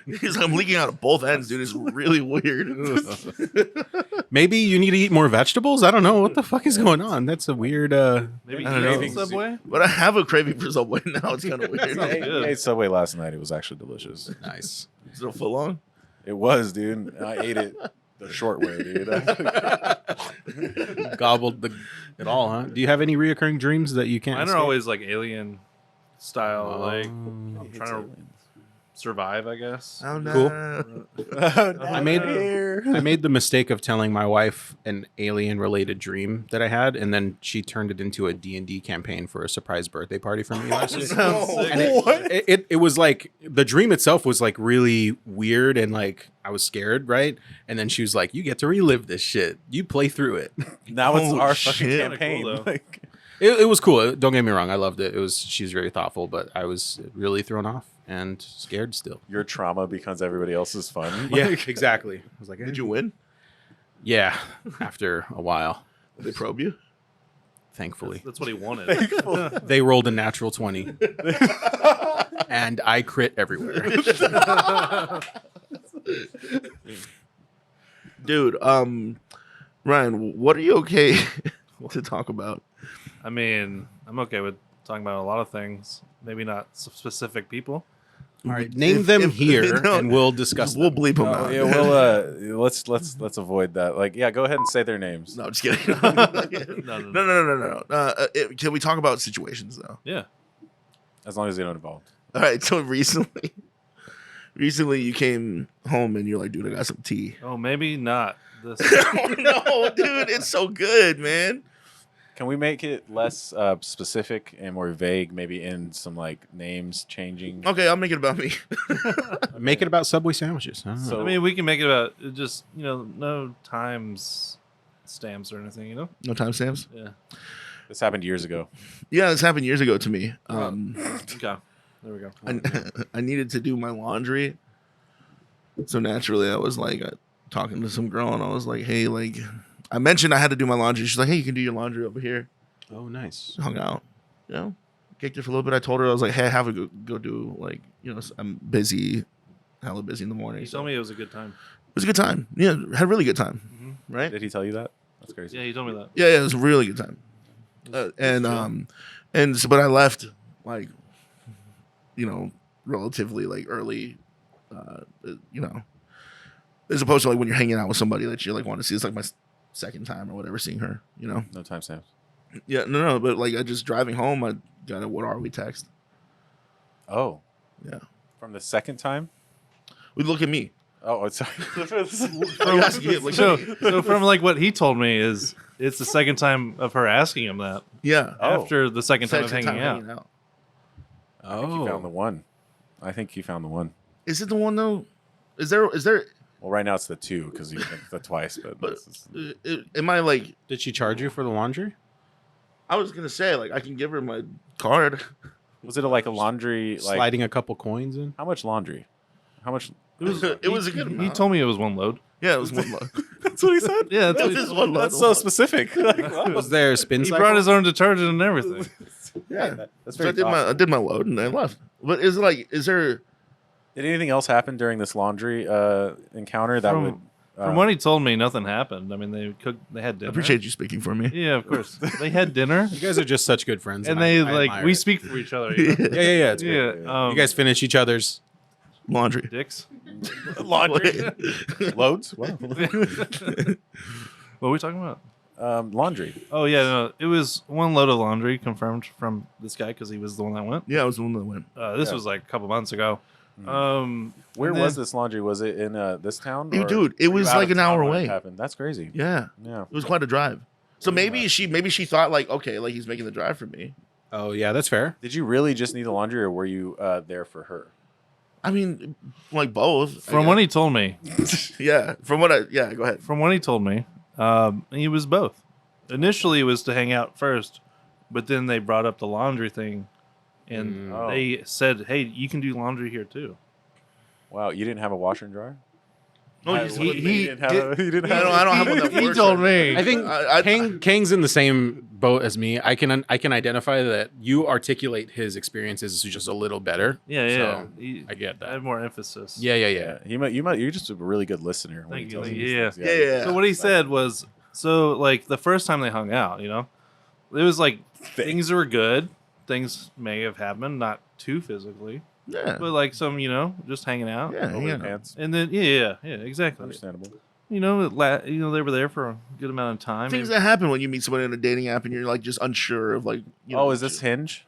He's like, I'm leaking out of both ends, dude. It's really weird. Maybe you need to eat more vegetables. I don't know what the fuck is going on. That's a weird. Maybe I don't know. craving Subway. But I have a craving for Subway now. It's kind of weird. I good. ate Subway last night. It was actually delicious. Nice. Is it a foot long? It was, dude. I ate it the short way, dude. Gobbled it all, huh? Do you have any reoccurring dreams that you can't? Mine are escape? always like alien style, like Oh. I'm trying to survive, I guess. Oh no. Cool. I made the mistake of telling my wife an alien related dream that I had, and then she turned it into a D&D campaign for a surprise birthday party for me last year. Sounds sick. And it was like the dream itself was like really weird, and like I was scared, right? And then she was like, "You get to relive this shit. You play through it." Now it's Oh, our shit. fucking Kinda campaign. cool, though. Like, It was cool. Don't get me wrong. I loved it. She's very thoughtful, but I was really thrown off and scared still. your trauma becomes everybody else's fun. Yeah, exactly. I was like, Did you win? Yeah, after a while, Did they probe you? thankfully. That's what he wanted. They rolled a natural 20. And I crit everywhere. Dude, Ryan, what are you okay to talk about? I mean, I'm okay with talking about a lot of things. Maybe not specific people. All right, name them here, no, and we'll discuss We'll them. bleep them Oh, out. yeah, well, let's avoid that. Like, yeah, go ahead and say their names. No, just kidding. No. No. Can we talk about situations though? Yeah. As long as they don't involve. All right. So recently you came home and you're like, dude, I got some tea. Oh, maybe not. This. Oh no, dude, it's so good, man. Can we make it less specific and more vague? Maybe in some like names changing. Okay, I'll make it about me. Make it about Subway sandwiches. I don't know. So- I mean, we can make it about just no times stamps or anything. No timestamps. Yeah. This happened years ago. Yeah, this happened years ago to me. Okay. There we go. I needed to do my laundry, so naturally I was like talking to some girl, and I was like, hey, like. I mentioned I had to do my laundry. She's like, hey, you can do your laundry over here. Oh, nice. Hung out, kicked it for a little bit. I told her, I was like, hey, I have to go do, like, I'm busy, hella busy in the morning. You So told me it was a good time. it was a good time. Yeah, had a really good time. Right? Did he tell you that? That's crazy. Yeah, you told me that. Yeah, it was a really good time. But I left, like, relatively, like, early, as opposed to, like, when you're hanging out with somebody that you, like, want to see. It's, like, my second time or whatever seeing her, No timestamps. Yeah, no, but like I just driving home, I got a "what are we" text. Oh, Yeah, from the second time. would look at me. Oh, sorry. So from like what he told me is it's the second time of her asking him that Yeah, Oh. after the second time of Second hanging time out. I think you found the one. I think you found the one. Is it the one though? Is there? Well, right now it's the two because you did the twice, but But this is- am I like? Did she charge you for the laundry? I was gonna say like I can give her my card. was it like a laundry? Like Sliding a couple coins in? how much laundry? How much? It was a good He amount. told me it was one load. Yeah, it was one load. That's what he said. Yeah, that's That what was he, just one load. That's so specific. Like, wow. Was there a spin he cycle? brought his own detergent and everything. Yeah, That's so I very did thoughtful. I did my load and I left. But is there? Did anything else happen during this laundry encounter that From- would? From what he told me, nothing happened. I mean, they had I dinner. appreciate you speaking for me. Yeah, of course. They had dinner, You guys are just such good friends. and I they admire we it. speak for each other. Yeah. It's Yeah. great. Um, You guys finish each other's. Laundry. dicks. laundry loads. Wow. What are we talking about? Laundry. Oh yeah, no, it was one load of laundry confirmed from this guy because he was the one that went. Yeah, I was the one that went. This Yeah. was like a couple months ago. Where and was then- this laundry? Was it in this town? Dude, or dude, it were you was out like of an town hour when it away. happened? That's crazy. Yeah, Yeah. it was quite a drive. So maybe she thought like, okay, like he's making the drive for me. Oh, yeah, that's fair. Did you really just need the laundry, or were you there for her? I mean, like both. From what he told me, go ahead. from what he told me, he was both. Initially, it was to hang out first, but then they brought up the laundry thing, and Oh. they said, "Hey, you can do laundry here too." Wow, you didn't have a washer and dryer? No, I- he you didn't have a- you didn't have I don't have one that He works told right. me. I think Kang's in the same boat as me. I can identify that you articulate his experiences just a little better. Yeah, yeah. So, He- I get I that. have more emphasis. Yeah. Yeah, you're just a really good listener. when Thank he you, tells thank these you. things. Yeah. So what he said was, so like the first time they hung out, it was like things were good. Things may have happened, not too physically, Yeah, but like some, just hanging out. yeah, Over your yeah. pants. And then yeah, exactly. Understandable. They were there for a good amount of time. Things that happen when you meet somebody on a dating app and you're like just unsure of like. Oh, is this Hinge?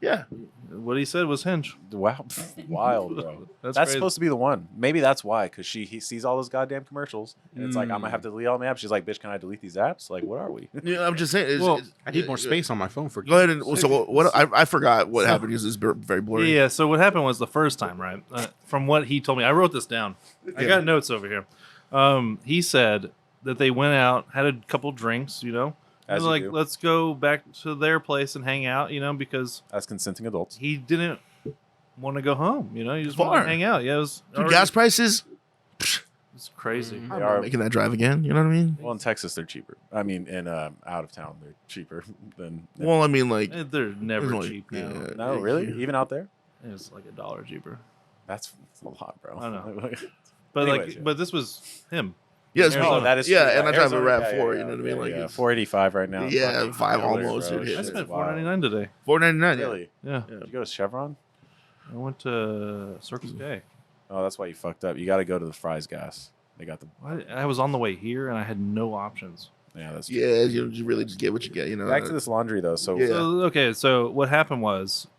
Yeah, What he said was Hinge. Wow, wild, bro. That's That's crazy. supposed to be the one. Maybe that's why, because he sees all those goddamn commercials, and it's like I'm gonna have to delete all my apps. She's like, "Bitch, can I delete these apps? Like, what are we?" yeah. I'm just saying. Well, I need more space on my phone for. Go ahead and so what? I forgot what happened because it's very blurry. Yeah, so what happened was the first time, right? From what he told me, I wrote this down. I got notes over here. He said that they went out, had a couple drinks, As They're you like, do. let's go back to their place and hang out, because As consenting adults. he didn't want to go home, he just Far. wanted to hang out. Yeah, it was Dude, already- gas prices. It's crazy. Mhm. I'm They not are- making that drive again. You know what I mean? Well, in Texas, they're cheaper. I mean, in out of town, they're cheaper than. Well, I mean, like, They're never there's only- cheap now. yeah. no, really, Yeah. even out there, It's like $1 cheaper. that's a lot, bro. I know. But Anyways, yeah. but this was him. Yeah, it's Arizona. Oh, that is yeah, true. and I drive a Arizona, RAV4. You know what I mean? Like, yeah, it's 485 right now. Yeah, Fucking 5 killer, almost, bro. dude. Shit I It's is spent wild. $4.99 today. $4.99. Yeah. Really? Yeah. Did you go to Chevron? I went to Circle K. Oh, that's why you fucked up. You got to go to the Fries gas. They got the. I was on the way here and I had no options. Yeah, that's true. Yeah, you really just get what you get. You know. Back to this laundry though. So Yeah. So what happened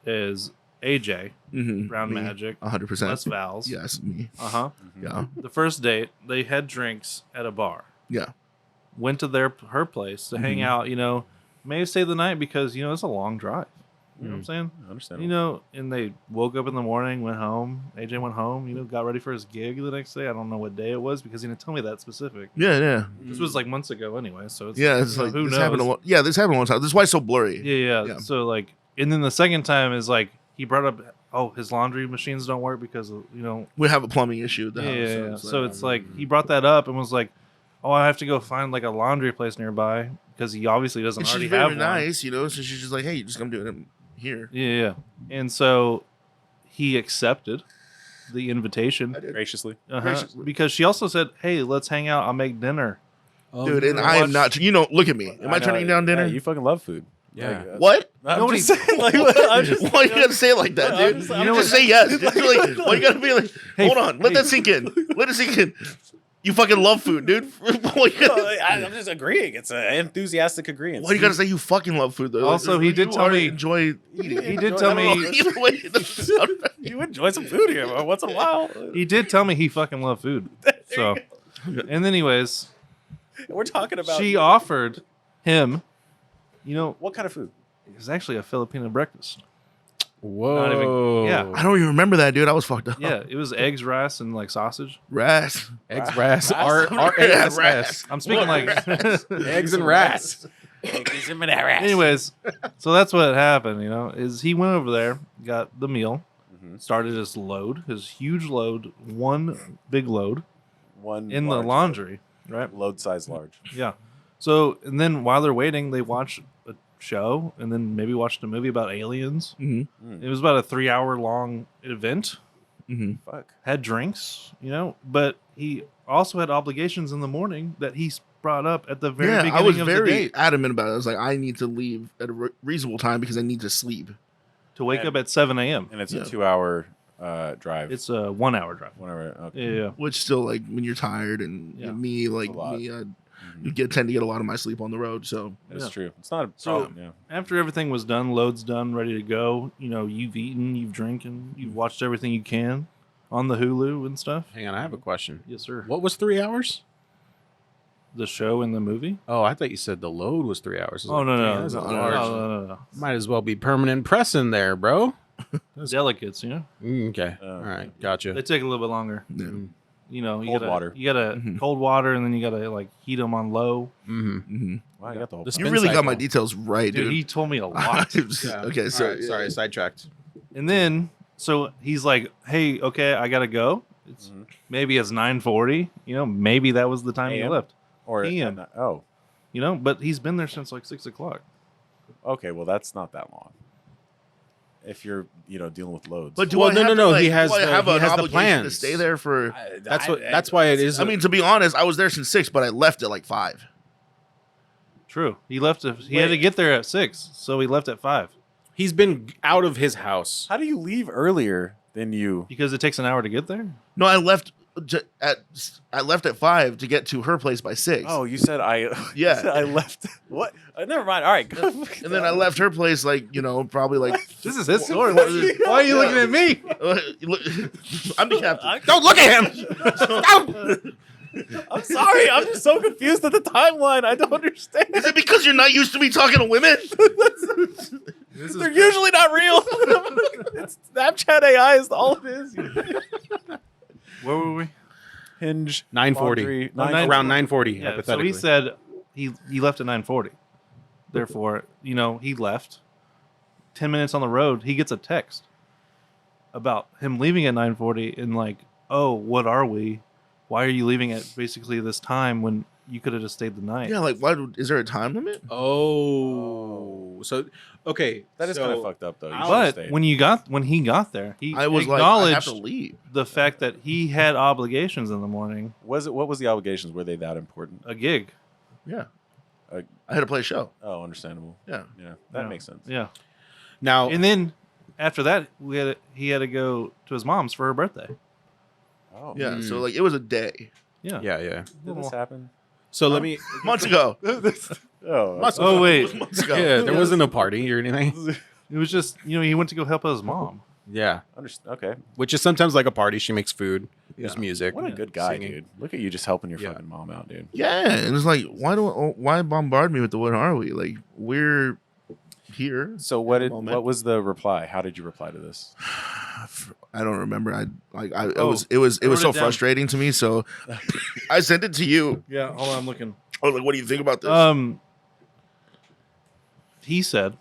is AJ, Mhm. Brown Me. Magic, 100%. Les Vals. Yes, me. Uh-huh. Yeah. The first date, they had drinks at a bar. Yeah. Went to her place to hang out, may stay the night because, it's a long drive. You know what I'm saying? I understand. And they woke up in the morning, went home. AJ went home, got ready for his gig the next day. I don't know what day it was because he didn't tell me that specific. Yeah, yeah. This was like months ago anyway, so it's Yeah, it's like who this knows? happened this happened one time. This is why it's so blurry. Yeah. Yeah. So like, and then the second time is like he brought up, his laundry machines don't work because of, We have a plumbing issue at the house. yeah. it's So like- it's like he brought that up and was like, I have to go find like a laundry place nearby because he obviously doesn't and already she's have very one. nice, so she's just like, hey, you just come do it here. Yeah. And so he accepted the invitation. I did. graciously. Graciously. Because she also said, hey, let's hang out. I'll make dinner. Dude, and I am not, look at me. Am I turning down dinner? Yeah, you fucking love food. Yeah. Like, What? I'm Nobody- just saying, like, I'm just, Why you gotta say it like that, I'm dude? just- You I'm know, just- just say yes. Just like, why you gotta be like, Hey, hold on, let hey. that sink in. Let it sink in. You fucking love food, dude. Why you gotta, I'm just agreeing. It's an enthusiastic agreement. why you gotta say you fucking love food though? Also, he did you tell already me- enjoy eating. He did tell me Either way, it doesn't sound right. You enjoy some food here once in a while. he did tell me he fucking loved food. So, and anyways, We're talking about she offered him, what kind of food? it was actually a Filipino breakfast. Whoa. Not even- yeah. I don't even remember that, dude. I was fucked up. Yeah, it was eggs, rice, and like sausage. Ras. Eggs, ras, Yeah, RASS. I'm speaking like. Eggs and rats. Anyways, so that's what happened. Is he went over there, got the meal, started his load, his huge load, one big load One in the large laundry, right? load size large. Yeah. So and then while they're waiting, they watch a show and then maybe watched a movie about aliens. Mm-hmm. It was about a 3-hour long event. Mm-hmm. Fuck. Had drinks, but he also had obligations in the morning that he brought up at the very Yeah, beginning I was of the very date adamant about it. I was like, I need to leave at a reasonable time because I need to sleep. to wake And- up at 7 a.m. And it's Yeah. a 2-hour drive. It's a 1-hour drive. whenever. Okay. Yeah. Which still, like, when you're tired and Yeah. me, like a lot. me, Mhm. you tend to get a lot of my sleep on the road. So It's Yeah. true. It's not a So- problem. Yeah. After everything was done, load's done, ready to go, you've eaten, you've drinking, you've watched everything you can on the Hulu and stuff. Hang on, I have a question. Yes, sir. What was 3 hours? The show and the movie? Oh, I thought you said the load was 3 hours. I was Oh, like, no, "Damn, no. that's a No, large- no. Might as well be permanent pressing there, bro. Delicates, Okay. Oh, All right. They Gotcha. take a little bit longer. yeah. You Cold gotta, water. You gotta Mhm. cold water, and then you gotta like heat them on low. Mm-hmm. Mm-hmm. Wow, you got the whole. The You spin really got cycle. my details right, Dude, dude. he told me a lot. Okay, so Sorry, sidetracked. And then, so he's like, "Hey, okay, I gotta go. It's Mhm. maybe it's 9:40. Maybe that was the time he AM? left. Or PM. Oh, But he's been there since like 6 o'clock. okay. Well, that's not that long. If you're, dealing with loads. But do Well, I no, have no, to, no, like, he has do I the- have he an has the obligation to plans. stay there for. That's why it is. I mean, to be honest, I was there since 6, but I left at like 5. True. He left. He had to Wait. get there at 6, so he left at 5 he's been out of his house. How do you leave earlier than you? because it takes an hour to get there. No, I left at 5 to get to her place by 6. Oh, you said I. Yeah. you said I left. What? Never mind. All right. Go. And then I left her place like, probably like. This is his story. Why are you looking at me? I'm the captain. Don't look at him. I'm sorry. I'm just so confused at the timeline. I don't understand. Is it because you're not used to me talking to women? They're usually not real. It's Snapchat AI is all it is. Where were we? Hinge. 9:40. laundry, Around 9:40. Yeah. So Hypothetically. he said he left at 9:40. Therefore, he left. 10 minutes on the road, he gets a text about him leaving at 9:40 and like, oh, what are we? why are you leaving at basically this time when you could have just stayed the night? Yeah, like is there a time limit? Oh, so okay, That is so kind of fucked up though. You should've But stayed. when he got there, he I was like, I have acknowledged to leave. the fact that he had obligations in the morning, what was the obligations? Were they that important? a gig. Yeah, Uh, I had to play a show. Oh, understandable. Yeah, Yeah, that Yeah. makes sense. Yeah. now And then after that, he had to go to his mom's for her birthday. Oh, yeah. So like, it was a day Yeah. yeah. Did this happen? So let me. months ago. Oh, Oh wait, Months ago. Yeah, there wasn't a party or anything. it was just he went to go help his mom. Yeah, okay. which is sometimes like a party. She makes food, there's Yeah. music. What a good guy, singing. dude. Look at you just helping your Yeah. fucking mom out, dude. Yeah, and it's like, why bombard me with the what are we? Like, we're here. So moment. what was the reply? How did you reply to this? I don't remember. It Oh, was I wrote so it down. frustrating to me. So I sent it to you. Yeah, hold on, I'm looking. I was like, what do you think about this? He said,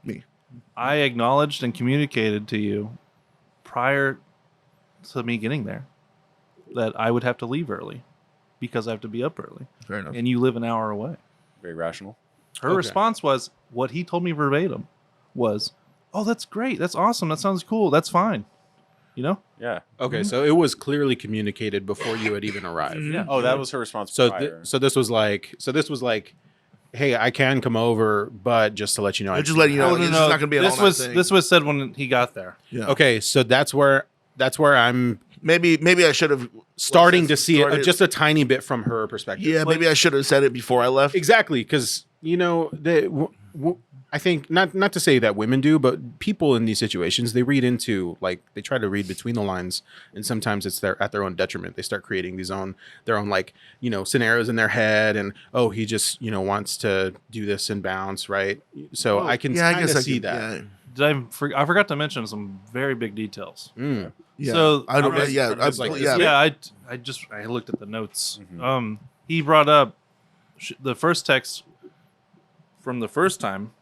Me. I acknowledged and communicated to you prior to me getting there that I would have to leave early because I have to be up early, Fair enough. and you live an hour away. Very rational. Her Okay. response was, what he told me verbatim was, oh, that's great. That's awesome. That sounds cool. That's fine. You know? Yeah. Okay, so it was clearly communicated before you had even arrived. Mhm. Yeah. Oh, that was her response. So prior. so this was like, hey, I can come over, but just to let you know, I'm just letting you know, it's not going to be an This all-night was thing. this was said when he got there. Yeah. Okay, so that's where I'm Maybe I should have starting to see it started- just a tiny bit from her perspective. Yeah, maybe I should have said it before I left. Exactly, because I think not to say that women do, but people in these situations, they read into, like, they try to read between the lines, and sometimes it's at their own detriment. They start creating their own like, scenarios in their head, and he just wants to do this and bounce, right? So I can Yeah, I kind guess of I see could, that. I forgot to mention some very big details. Mm. Yeah. So, I don't. from Yeah, his, like, yeah. Yeah, I looked at the notes. He brought up the first text from the first time.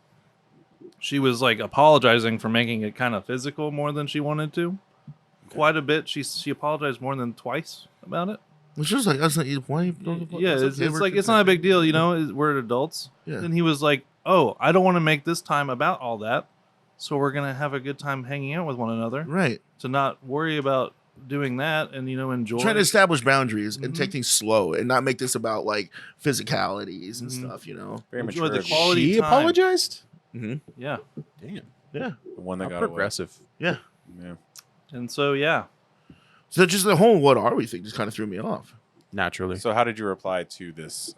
She was like apologizing for making it kind of physical more than she wanted to. Quite a bit. She apologized more than twice about it. It's just like, I was like, why? Yeah, it's like it's not a big deal, we're adults. Yeah. And he was like, "Oh, I don't want to make this time about all that, so we're gonna have a good time hanging out with one another. Right. To not worry about doing that and enjoy." Trying to establish boundaries and Mhm. take things slow and not make this about like physicalities and Mhm. stuff. Very Enjoy mature. the of you. quality She time. apologized. Yeah. Damn, Yeah. The one that how got away. progressive. Yeah. Yeah. And so yeah, So just the whole "what are we" thing just kind of threw me off. Naturally. So how did you reply to this?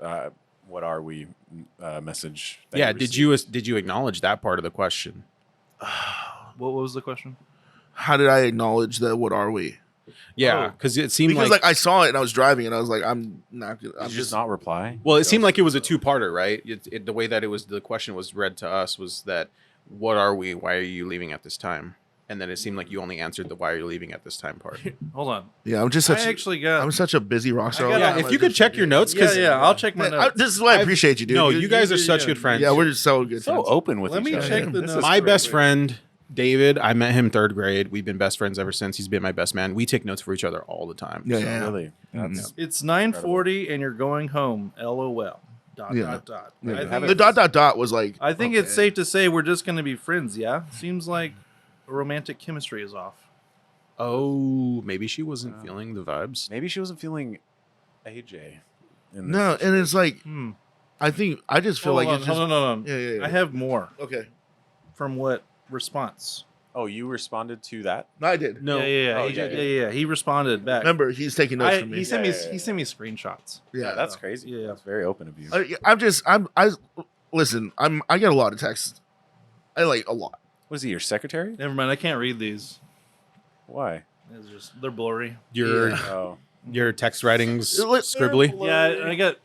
What are we? Message. that Yeah. received? Did you acknowledge that part of the question? what was the question? How did I acknowledge that? What are we? Yeah, Oh. because it seemed Because like, I saw it and I was driving and I was like, I'm not gonna. Did I'm you just not reply? well, it seemed like it was a two-parter, right? The way that the question was read to us was that, what are we? Why are you leaving at this time? And then it seemed like you only answered the "why are you leaving at this time" part. Hold on. Yeah, I'm just such. I actually got. I'm such a busy rock star. I all got- the Yeah, time. if I you could just check your forget. notes, because I'll check my Man, notes. this is why I appreciate you, dude. no, you guys are such yeah. good friends. Yeah, we're so good. So friends. open with Let each me other. check the This notes. is My great. best friend, David, I met him 3rd grade. We've been best friends ever since. He's been my best man. We take notes for each other all the time. Yeah, So- yeah. Really? Mhm. That's It's 9:40 and you're going home. LOL. Dot Yeah. dot dot. Yeah. I think The dot was like. I think it's okay. safe to say we're just going to be friends. Yeah. Seems like romantic chemistry is off. Oh, maybe she wasn't feeling the vibes. maybe she wasn't feeling AJ. in this No, and it's like Hmm. I think I just feel Hold like on, it's just. hold on. Yeah, yeah, yeah. I have more Okay. from what response. Oh, you responded to that? No, I did. No, Yeah. Oh, He, yeah, yeah. He responded back. Remember, he's taking notes from me. He sent me. Yeah. He sent me screenshots. yeah, That's crazy. Yeah. That's very open of you. Listen. I get a lot of texts. I like a lot. Was he your secretary? Never mind. I can't read these. Why? It's just they're blurry. your Yeah. Oh, your text writings Let- scribbly. Yeah, I got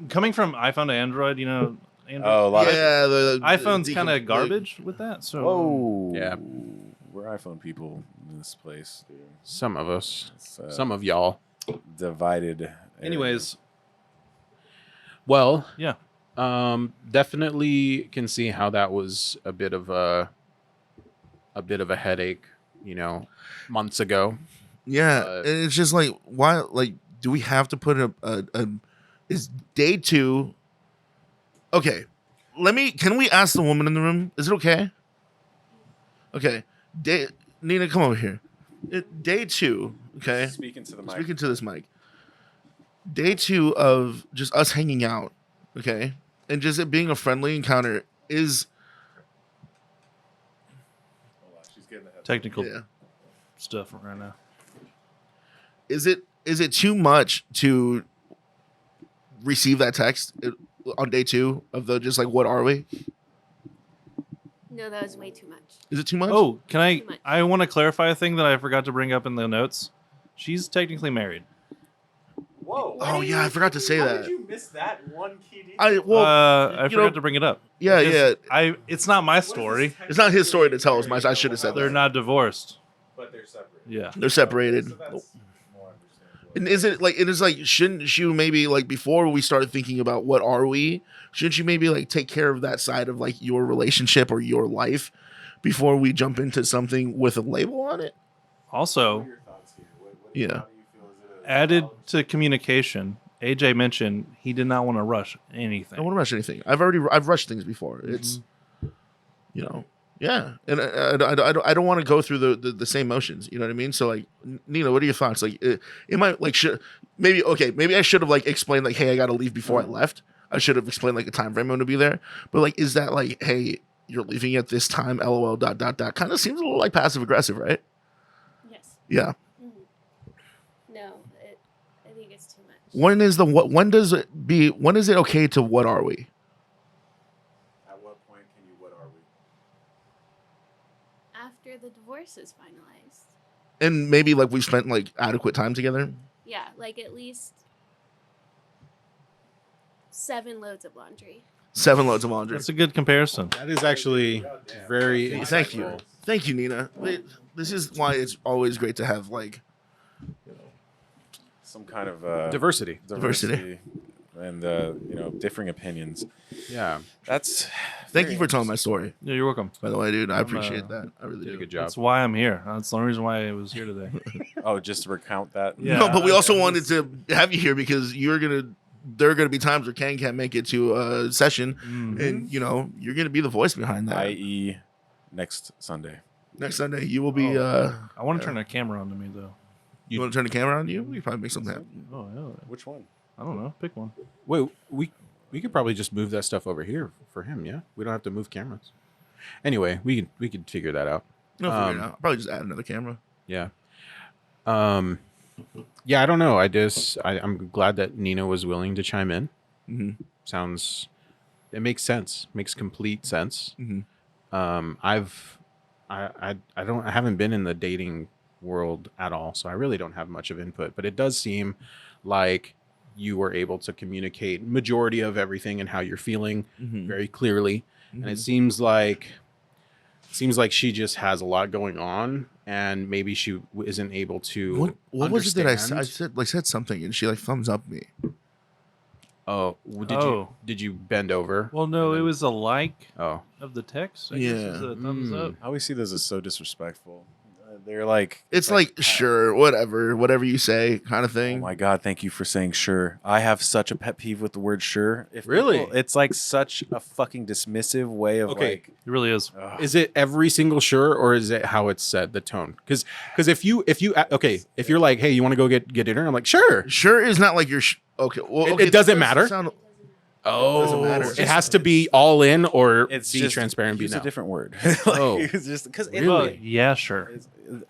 coming from iPhone to Android. Android, oh, a lot of Yeah, the iPhone's kind of decom- garbage with that. So whoa. Yeah. We're iPhone people in this place, dude. Some of us, It's, some of y'all. divided. anyways, Well, yeah. definitely can see how that was a bit of a months ago. Yeah, But- and it's just like, why? Like, do we have to put a is day 2? Okay, can we ask the woman in the room? Is it okay? Okay, Nina, come over here. Day 2, okay? Speaking to the mic. Speaking to this mic. Day 2 of just us hanging out, okay? And just it being a friendly encounter is... Hold on, she's getting the headset. Technical Yeah. stuff right now. Is it too much to receive that text on day 2 of the just like, what are we? No, that was way too much. Is it too much? Oh, can I? Too much. I want to clarify a thing that I forgot to bring up in the notes. She's technically married. Whoa. Oh, yeah, I forgot to say How that. did you miss that one key detail? I I you forgot know- to bring it up. Yeah, Because yeah. It's not my story. It's not his story to tell us. I should have said They're that. not divorced. But they're separate. Yeah. They're separated. So that's more understandable. And is it like, it is like, shouldn't you maybe like before we start thinking about what are we, shouldn't you maybe like take care of that side of like your relationship or your life before we jump into something with a label on it? Also, What are your thoughts here? Yeah. How do you feel? Is it a added solid- to communication, AJ mentioned he did not want to rush I anything. don't want to rush anything. I've rushed things before. It's, you know, yeah. And I don't want to go through the same motions. You know what I mean? So like, Nina, what are your thoughts? Like, it might like maybe I should have like explained like, hey, I got to leave before I left. I should have explained like a time frame I'm going to be there. But like, is that like, hey, you're leaving at this time? LOL. ... Kind of seems a little like passive aggressive, right? Yes. Yeah. No, I think it's too much. When is it okay to what are we? At what point can you? What are we? After the divorce is finalized. And maybe like we've spent like adequate time together. Yeah, like at least 7 loads of laundry. 7 loads of laundry. That's a good comparison. That is actually very Thank you. insightful. Thank you, Nina. This is why it's always great to have like Some kind of Diversity. Diversity. and differing opinions. Yeah. That's thank you for telling my story. Yeah, you're welcome. By the way, dude, I appreciate that. I really Did a do. good job. That's why I'm here. That's the only reason why I was here today. Oh, just to recount that. Yeah. No, but we also wanted to have you here because there are gonna be times where Ken can't make it to a session, and you're gonna be the voice behind that. I.e., next Sunday. Next Sunday, you will be. I want to turn a camera on to me though. You want to turn the camera on you? We can probably make something happen. Oh yeah. Which one? I don't know. Pick one. Wait, we could probably just move that stuff over here for him. Yeah, we don't have to move cameras. Anyway, we could figure that out. No, figure it out. I'll probably just add another camera. Yeah. Yeah, I don't know. I'm glad that Nina was willing to chime in. Mm-hmm. It makes sense. Makes complete sense. Mhm. I haven't been in the dating world at all, so I really don't have much of input, but it does seem like you were able to communicate majority of everything and how you're feeling very clearly. And it seems like she just has a lot going on, and maybe she isn't able to. What was it that I understand. said? I said something, and she like thumbs up me. Oh, did you bend over? Well, no, it was a like Oh, of the text. I Yeah. guess it's a thumbs up. I always see this as so disrespectful. They're like, It's like sure, whatever you say, kind of oh thing. my God, thank you for saying sure. I have such a pet peeve with the word sure. Really? It's like such a fucking dismissive way of Okay. like. It really is. is it every single sure, or is it how it's said, the tone? Because if you're like, hey, you want to go get dinner? I'm like, sure. Sure is not like you're okay. Well, It okay, doesn't that matter? sound- Oh, Doesn't matter. it has to be all in or It's be just, transparent. Be use no. a different word. Oh. It's just because Well, yeah, sure.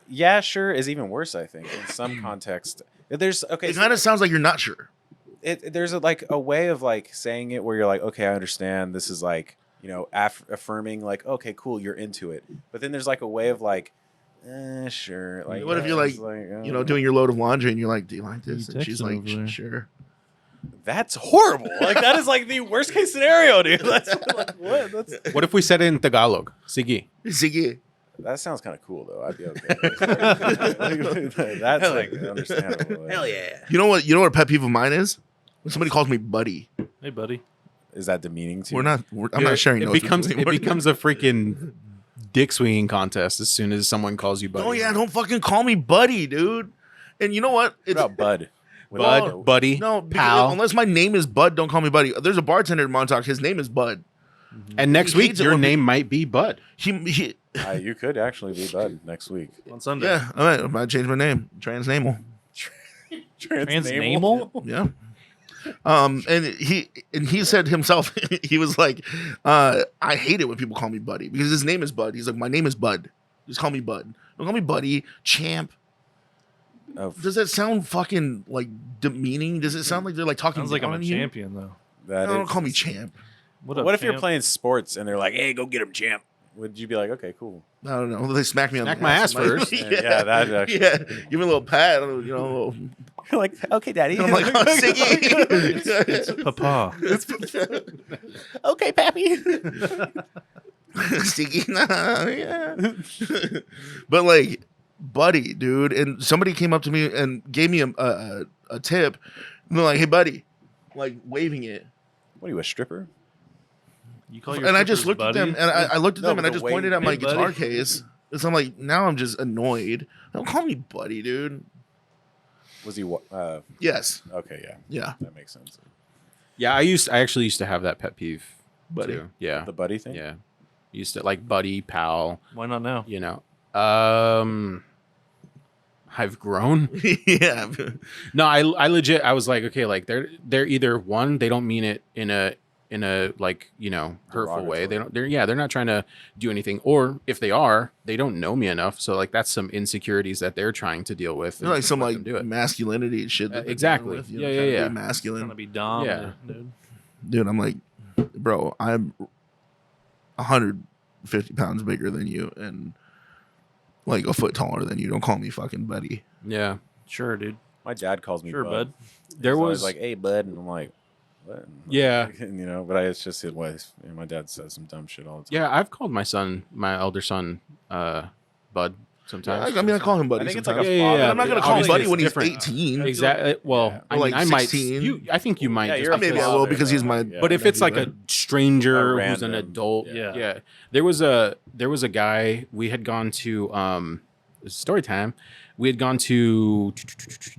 yeah, sure is even worse. I think in some context, there's okay. It kind of sounds like you're not sure. There's a way of like saying it where you're like, okay, I understand. This is like affirming like, okay, cool, you're into it. But then there's like a way of like, sure. Like, What if you're like, doing your load of laundry, and you're like, do you like this? You And she's texting like, over there. sure. That's horrible. Like that is like the worst case scenario, dude. That's like what? What if we said it in Tagalog? Sige. Sige. That sounds kind of cool though. I'd be okay. That's like understandable. Hell yeah. You know what a pet peeve of mine is? When somebody calls me buddy. Hey, buddy. Is that demeaning to you? I'm not sharing It notes with becomes you it anymore. becomes a freaking dick swinging contest as soon as someone calls you buddy. Oh yeah, don't fucking call me buddy, dude. And you know what? What about Bud? Bud, buddy, No, because pal. unless my name is Bud, don't call me Buddy. There's a bartender in Montauk. His name is Bud. And next He week, hates it your when name might be Bud. He You could actually be Bud next week. On Sunday. yeah. I might change my name. Transnamal. Transnamal? Yeah. And he said himself, he was like, I hate it when people call me Buddy because his name is Bud. He's like, my name is Bud. Just call me Bud. Don't call me Buddy, Champ. Oh, Does that sound fucking like demeaning? Does it sound like they're like talking Sounds like down I'm a on you? champion though. that No, don't is- call me Champ. What if you're playing sports and they're like, "Hey, go get him, champ"? Would you be like, "Okay, cool"? I don't know. They smack me on Smack the my ass I'm like, first. Yeah, that actually- yeah. Give me a little pat. You know. like, "Okay, daddy." I'm like, oh, Siggy. Papa? "Okay, pappy." Siggy, nah, yeah. But like, buddy, dude, and somebody came up to me and gave me a tip. And they're like, "Hey, buddy," like waving it. What are you, a stripper? You call your And I just strippers looked at them, buddy? and I looked at No, them, but and I the just way- pointed at my Hey, buddy. guitar case. And so I'm like, now I'm just annoyed. Don't call me buddy, dude. Was he? Yes. Okay, yeah, Yeah. that makes sense. Yeah, I actually used to have that pet peeve. Buddy. Too. Yeah. The buddy thing. Yeah. Used to like buddy, pal, Why not now? you know. I've grown. Yeah. No, I legit I was like, okay, like they're either one, they don't mean it in a like, you know, hurtful way. They're not trying to do anything. Or if they are, they don't know me enough. So like that's some insecurities that they're trying to deal with. They're like some let like them do it. masculinity and shit. that they're exactly. dealing with, you Yeah, know, yeah, trying to yeah. be masculine. Trying to be dominant, dude. Dude, I'm like, bro, I'm 150 pounds bigger than you and like a foot taller than you. Don't call me fucking buddy. Yeah. Sure, dude. My dad calls me Sure, bud. There He's always was like, "Hey, bud," and I'm like, "What?" Yeah. You know, but it's just it was. You know, my dad says some dumb shit all the time. Yeah, I've called my elder son, Bud sometimes. I mean, I call him buddy. I think it's like a sometimes. Yeah, yeah, yeah. I'm not gonna call him Obviously, buddy it's when he's different. 18. Exactly. Well, Yeah. I Or mean, like I might. 16. I think you might. Yeah, just you're a Maybe I father, will because he's my. yeah. But if it's like a nephew, stranger A who's an random- adult, yeah. yeah. There was a guy we had gone to this is story time. We had gone to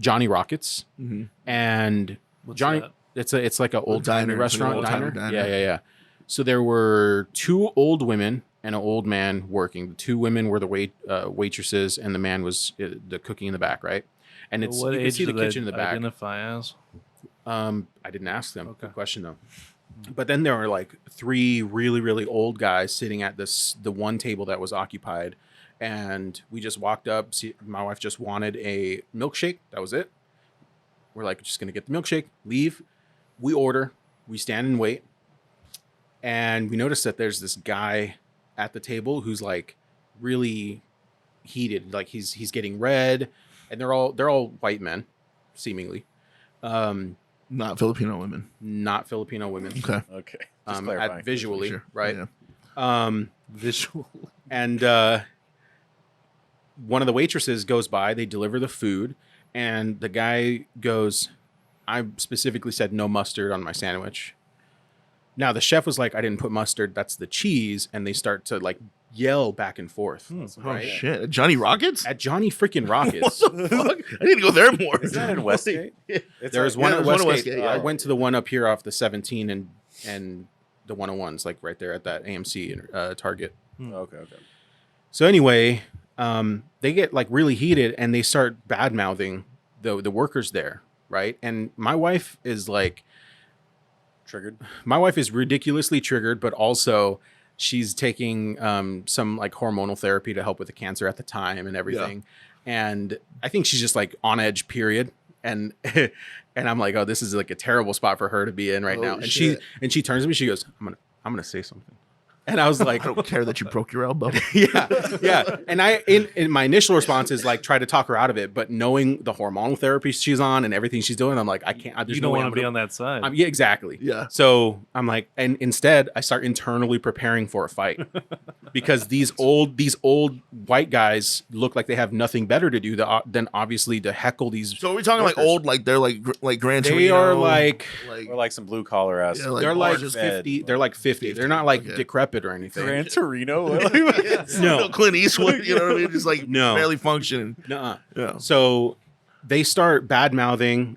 Johnny Rockets Mhm. and What's Johnny that? it's like an old diner, timey it's like an restaurant old-timey diner. diner. Yeah. So there were two old women and an old man working. The two women were the waitresses and the man was the cooking in the back, right? And it's What you can age see the do they kitchen in the back. identify as? I didn't ask them. Okay. Good question though. But then there were like three really, really old guys sitting at the one table that was occupied, and we just walked up. My wife just wanted a milkshake. That was it. We're like, just gonna get the milkshake, leave. We order. We stand and wait, and we notice that there's this guy at the table who's like really heated. Like he's getting red, and they're all white men, seemingly. Not Filipino women. Not Filipino women. Okay. Okay. Just clarifying. Visually, Sure. right? Yeah. Visual. And one of the waitresses goes by. They deliver the food, and the guy goes, "I specifically said no mustard on my sandwich." Now the chef was like, "I didn't put mustard. That's the cheese," and they start to like yell back and forth. Oh Right? shit! Johnny Rockets? At Johnny freaking Rockets. What the fuck? I need to go there more. Is that in Westgate? It's There was like- one yeah, at there's one at Westgate. Westgate, yeah. I went to the one up here off the 17 and the 101s, like right there at that AMC Target. Okay. So anyway, they get like really heated and they start bad mouthing the workers there, right? And my wife is like, Triggered. my wife is ridiculously triggered, but also she's taking some like hormonal therapy to help with the cancer at the time and everything. And I think she's just like on edge, period. And and I'm like, oh, this is like a terrible spot for her to be in right now. Oh, And shit. she turns to me, she goes, I'm gonna say something. And I was like, I don't care that you broke your elbow. yeah. And I, in my initial response is like, try to talk her out of it. But knowing the hormonal therapy she's on and everything she's doing, I'm like, I can't, there's You no don't way want I'm to be gonna- on that side. Yeah, exactly. Yeah. So I'm like, and instead I start internally preparing for a fight because these old white guys look like they have nothing better to do than obviously to heckle these. So are we talking like workers. old, like they're like Gran They Torino? are like, Or like some blue collar ass. Yeah, like they're like just 50. They're like 50. They're not like okay. decrepit or anything. Gran Torino. no Clint Eastwood, you know what I mean? Just like No. barely functioning. Nuh-uh. Yeah. So they start bad mouthing.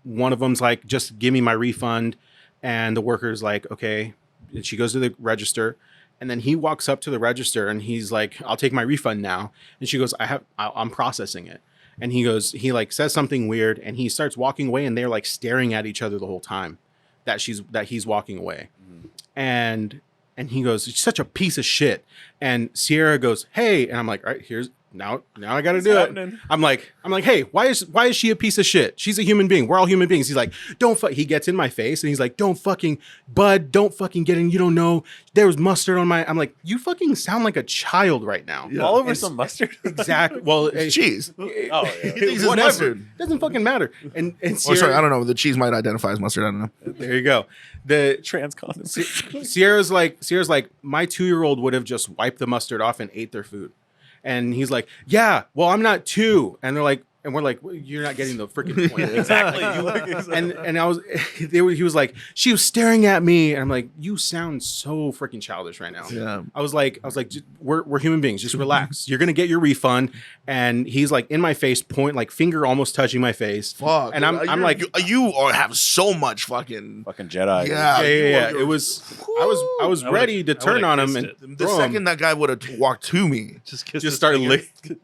One of them's like, just give me my refund. And the worker's like, okay. And she goes to the register. And then he walks up to the register and he's like, I'll take my refund now. And she goes, I'm processing it. And he like says something weird and he starts walking away and they're like staring at each other the whole time that he's walking away. And he goes, "You're such a piece of shit." And Sierra goes, "Hey," and I'm like, "All right, here's now I got to do it." I'm like, "Hey, why is she a piece of shit? She's a human being. We're all human beings." He's like, "Don't fuck." He gets in my face and he's like, "Don't fucking don't fucking get in. You don't know there was mustard on my." I'm like, "You fucking sound like a child right now." Yeah. All over some mustard. Exactly. Well, It's cheese. Oh, yeah. He thinks it's whatever. mustard. Doesn't fucking matter. And Or Sierra, sorry, I don't know. The cheese might identify as mustard. I don't know. there you go. The Trans condoms. Sierra's like, my 2-year-old would have just wiped the mustard off and ate their food. And he's like, yeah, well, I'm not 2. And they're like, and we're like, well, you're not getting the freaking point. Exactly. You look exactly. And I was, he was like, she was staring at me. And I'm like, you sound so freaking childish right now. Yeah. I was like, we're human beings. Just relax. You're going to get your refund. And he's like in my face, like finger almost touching my face. Fuck. And I'm like, you have so much fucking. Fucking Jedi. Yeah. yeah. you're- It was, I was ready to turn on him and The throw second him. that guy would have walked to me, Just start licking.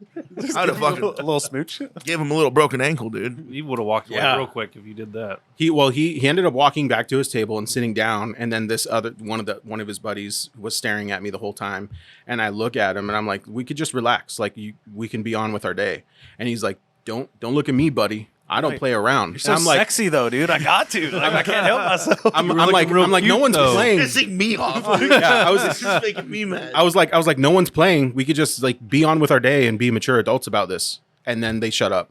I'd have fucking a little smooch. gave him a little broken ankle, dude. You would have walked away Yeah. real quick if you did that. He ended up walking back to his table and sitting down, and then this other one of his buddies was staring at me the whole time. And I look at him and I'm like, we could just relax, like we can be on with our day. And he's like, don't look at me, buddy. I don't play around. You're so And I'm like, sexy though, dude. I got to. Like, I can't help myself. I'm like, no cute, one's though. playing. Pissing me off. Yeah, I was This is making me mad. I was like, no one's playing. We could just like be on with our day and be mature adults about this. And then they shut up.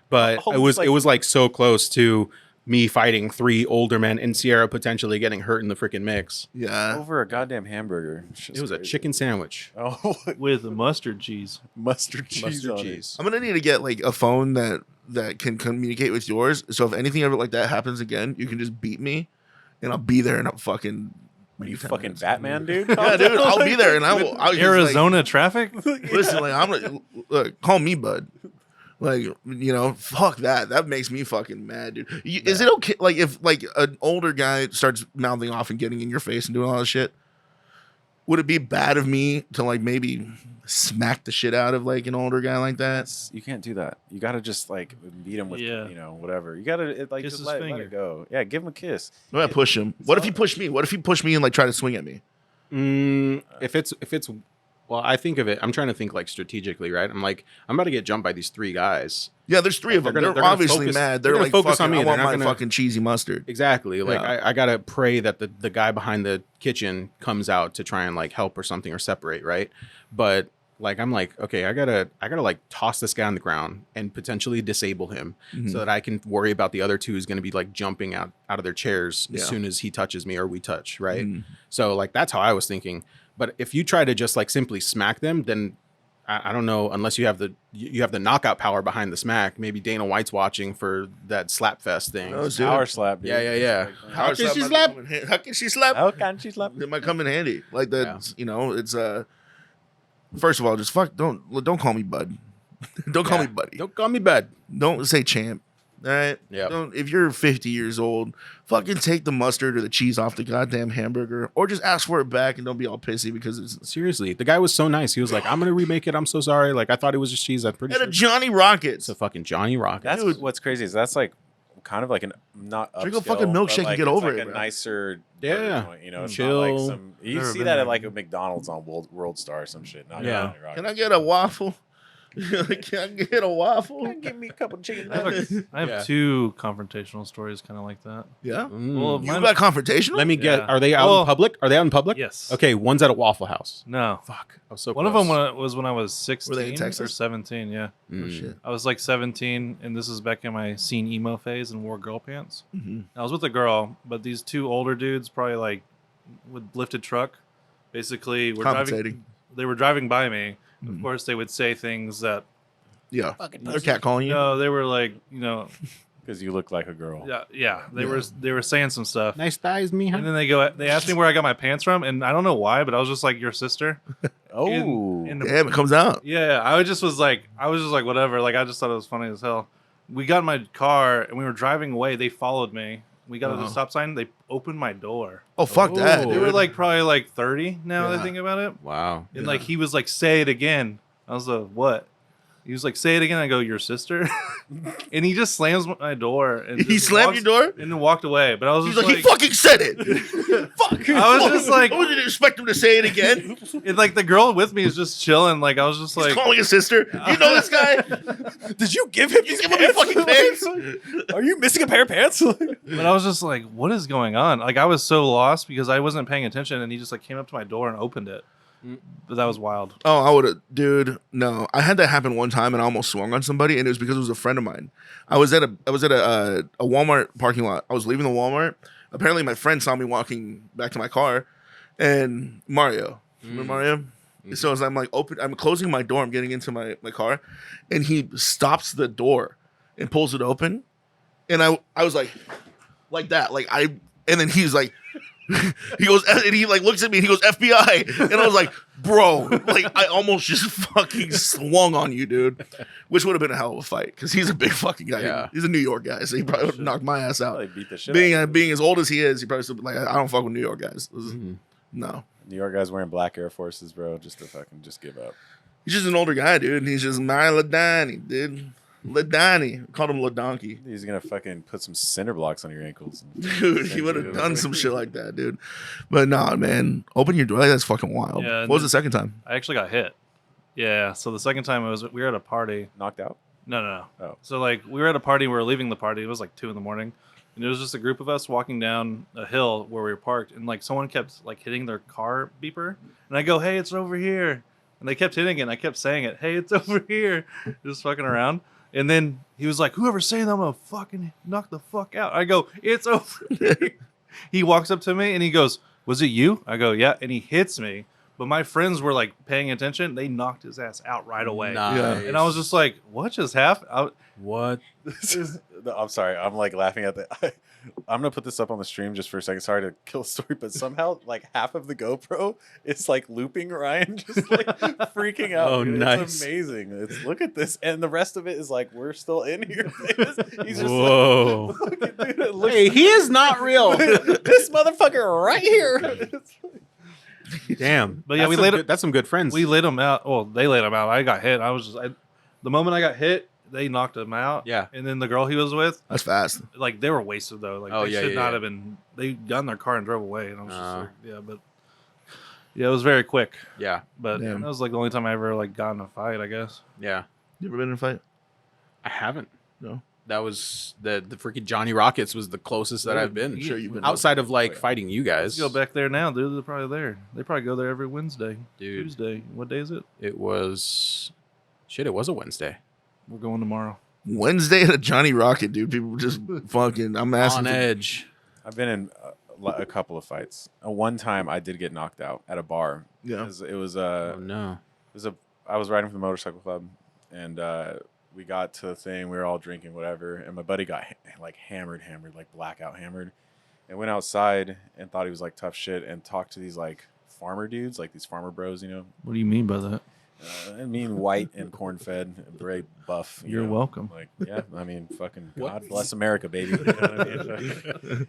But Oh, it was like- like so close to me fighting 3 older men and Sierra potentially getting hurt in the freaking mix. Yeah. Over a goddamn hamburger. It's just It was a crazy. chicken sandwich. Oh, With mustard cheese. mustard cheese. Mustard on it. cheese. I'm gonna need to get like a phone that can communicate with yours. So if anything ever like that happens again, you can just beat me, and I'll be there and I'll fucking. Are you 10 fucking minutes. Batman, dude? Yeah, dude. I'll be there and I will. I'll just, Arizona traffic? Like, listen, like I'm like, look, call me bud. Like, fuck that. That makes me fucking mad, dude. Is it okay? Like if like an older guy starts mouthing off and getting in your face and doing all this shit, would it be bad of me to like maybe smack the shit out of like an older guy like that? You can't do that. You got to just like beat him with, Yeah. whatever. You got to like Kiss just his let finger. it go. Yeah, give him a kiss. What if I push him? What if he pushed me? What if he pushed me and like try to swing at me? If it's well, I think of it. I'm trying to think like strategically, right? I'm like, I'm about to get jumped by these 3 guys. Yeah, there's 3 of them. They're They're, gonna obviously focus- mad. they're They're gonna like, focus fucking, on me. I They're want not my gonna- fucking cheesy mustard. Exactly. Like Yeah. I gotta pray that the guy behind the kitchen comes out to try and like help or something or separate, right? But like I'm like, okay, I gotta like toss this guy on the ground and potentially disable him so that I can worry about the other 2 who's gonna be like jumping out of their chairs as Yeah. soon as he touches me or we touch, right? Mhm. So like that's how I was thinking. But if you try to just like simply smack them, then I don't know, unless you have the knockout power behind the smack. Maybe Dana White's watching for that slap fest thing. Oh, dude. Power slap, dude. Yeah. How can she slap? How can she slap? How can she slap? It might come in handy. Like that, it's first of all, just don't call me bud. Don't call me buddy. Don't call me bud. Don't say champ. All right. Yep. Don't. If you're 50 years old, fucking take the mustard or the cheese off the goddamn hamburger, or just ask for it back and don't be all pissy because it's Seriously, the guy was so nice. He was like, "I'm gonna remake it. I'm so sorry. Like I thought it was just cheese. I'm pretty at sure a Johnny Rockets. it's a fucking Johnny Rocket." That's Dude. what's crazy is that's like kind of like an not Drink a upscale, fucking milkshake but, and like, get it's over like it, a bro. nicer, Yeah. burger joint, it's Chill. not like some. You Never see been that there. at like a McDonald's on World Star or some shit. Not Yeah. Johnny Rocket. Can I get a waffle? Can I get a waffle? Give me a couple chicken I have, nuggets. I have Yeah. 2 confrontational stories kind of like that. Yeah. Well, You mine- got confrontational? Let me get. Yeah. Are they out Well, in public? Are they out in public? Yes. Okay, one's at a Waffle House. No. Fuck. I was so One of close. them was when I was 16 Were they in or Texas? 17, yeah. Oh, shit. I was like 17, and this is back in my scene emo phase and wore girl pants. Mhm. I was with a girl, but these 2 older dudes, probably like with lifted truck, basically were driving. Compensating. They were driving by me. Of Mhm. course, they would say things that Yeah. They're catcalling you. no, they were like, Because you look like a girl. yeah. They were saying some stuff, Nice thighs, me. and then they asked me where I got my pants from, and I don't know why, but I was just like, your sister. Oh. In Damn, it comes out. Yeah, I was just like whatever. Like I just thought it was funny as hell. we got in my car and we were driving away. They followed me. We got at the stop sign. They opened my door. Oh, fuck that. Oh. They were like probably like 30 now that I think about it. Wow. And like he was like, say it again. I was like, what? He was like, say it again. I go, your sister? And he just slams my door. And He just slammed walks- your door? And then walked away. But I was He's just like, he fucking said it. Fuck. I was just like- I wasn't expect him to say it again. and like the girl with me is just chilling. Like I was just He's like, calling his sister. You know this guy? Did you give him You give him your fucking pants? Are you missing a pair of pants? but I was just like, what is going on? Like I was so lost because I wasn't paying attention. And he just like came up to my door and opened it. But that was wild. Oh, I would have, dude. No, I had that happen one time, and I almost swung on somebody, and it was because it was a friend of mine. I was at a Walmart parking lot. I was leaving the Walmart. Apparently, my friend saw me walking back to my car, and Mario, remember Mario? So as I'm like I'm closing my door. I'm getting into my car, and he stops the door and pulls it open, and I was like that, and then he's like. He goes and he like looks at me and he goes FBI, and I was like, bro, like I almost just fucking swung on you, dude, which would have been a hell of a fight because he's a big fucking guy. Yeah. He's a New York guy, so he probably would have knocked my ass out. Probably beat the shit out of Being as old as he is, he probably still be like, I don't fuck with New York guys. No, New York guys wearing black Air Forces, bro, just to fucking just give up. he's just an older guy, dude, and he's just my Ladani, dude. Ladani, called him Ladonkey. He's gonna fucking put some cinder blocks on your ankles. Dude, he would have done some shit like that, dude. But nah, man, open your door. That's fucking wild. Yeah, What was the second time? I actually got hit. Yeah. So the second time we were at a party. Knocked out. No. Oh. So like we were at a party. We were leaving the party. It was like 2 a.m. and it was just a group of us walking down a hill where we were parked, and like someone kept like hitting their car beeper, and I go, "Hey, it's over here," and they kept hitting it. And I kept saying it, "Hey, it's over here," just fucking around. And then he was like, "Whoever's saying that, I'm gonna fucking knock the fuck out." I go, "It's over here." He walks up to me and he goes, "Was it you?" I go, "Yeah," and he hits me. But my friends were like paying attention. They knocked his ass out right away. Nice. And I was just like, "What just happened?" What? I'm sorry. I'm like laughing at the. I'm gonna put this up on the stream just for a second. Sorry to kill the story, but somehow like half of the GoPro is like looping Ryan, just like freaking out. Oh, dude. nice. It's amazing. It's look at this, and the rest of it is like we're still in here. He's just Whoa. like, look at, dude, it looks Hey, he is not real. this motherfucker right here. Damn. But yeah, That's we some laid good- it- That's some good friends. We laid him out. Well, they laid him out. I got hit. The moment I got hit, they knocked him out. Yeah. And then the girl he was with, That's fast. like they were wasted though. Like Oh, they yeah, should yeah, not yeah. have been. They got in their car and drove away. And I was just Uh. like, yeah, but yeah, it was very quick. Yeah. But Damn. that was like the only time I ever like got in a fight, I guess. Yeah. You ever been in a fight? I haven't. No. That was the freaking Johnny Rockets was the closest that I've been. Sure, you've been Outside of like fighting you Let's guys. go back there now, dude. They're probably there. They probably go there every Wednesday, Dude. Tuesday. What day is it? It was shit. It was a Wednesday. We're going tomorrow. Wednesday at a Johnny Rocket, dude. People just fucking. I'm asking. On edge. I've been in a couple of fights. One time I did get knocked out at a bar. Yeah. It was Oh no. I was riding for the motorcycle club, and we got to the thing. We were all drinking, whatever, and my buddy got like hammered, like blackout hammered, and went outside and thought he was like tough shit, and talked to these like farmer dudes, like these farmer bros, you know. What do you mean by that? I mean, white and corn-fed, very buff. you You're know. welcome. Like, yeah, I mean, fucking What? God bless America, baby. You know what I mean?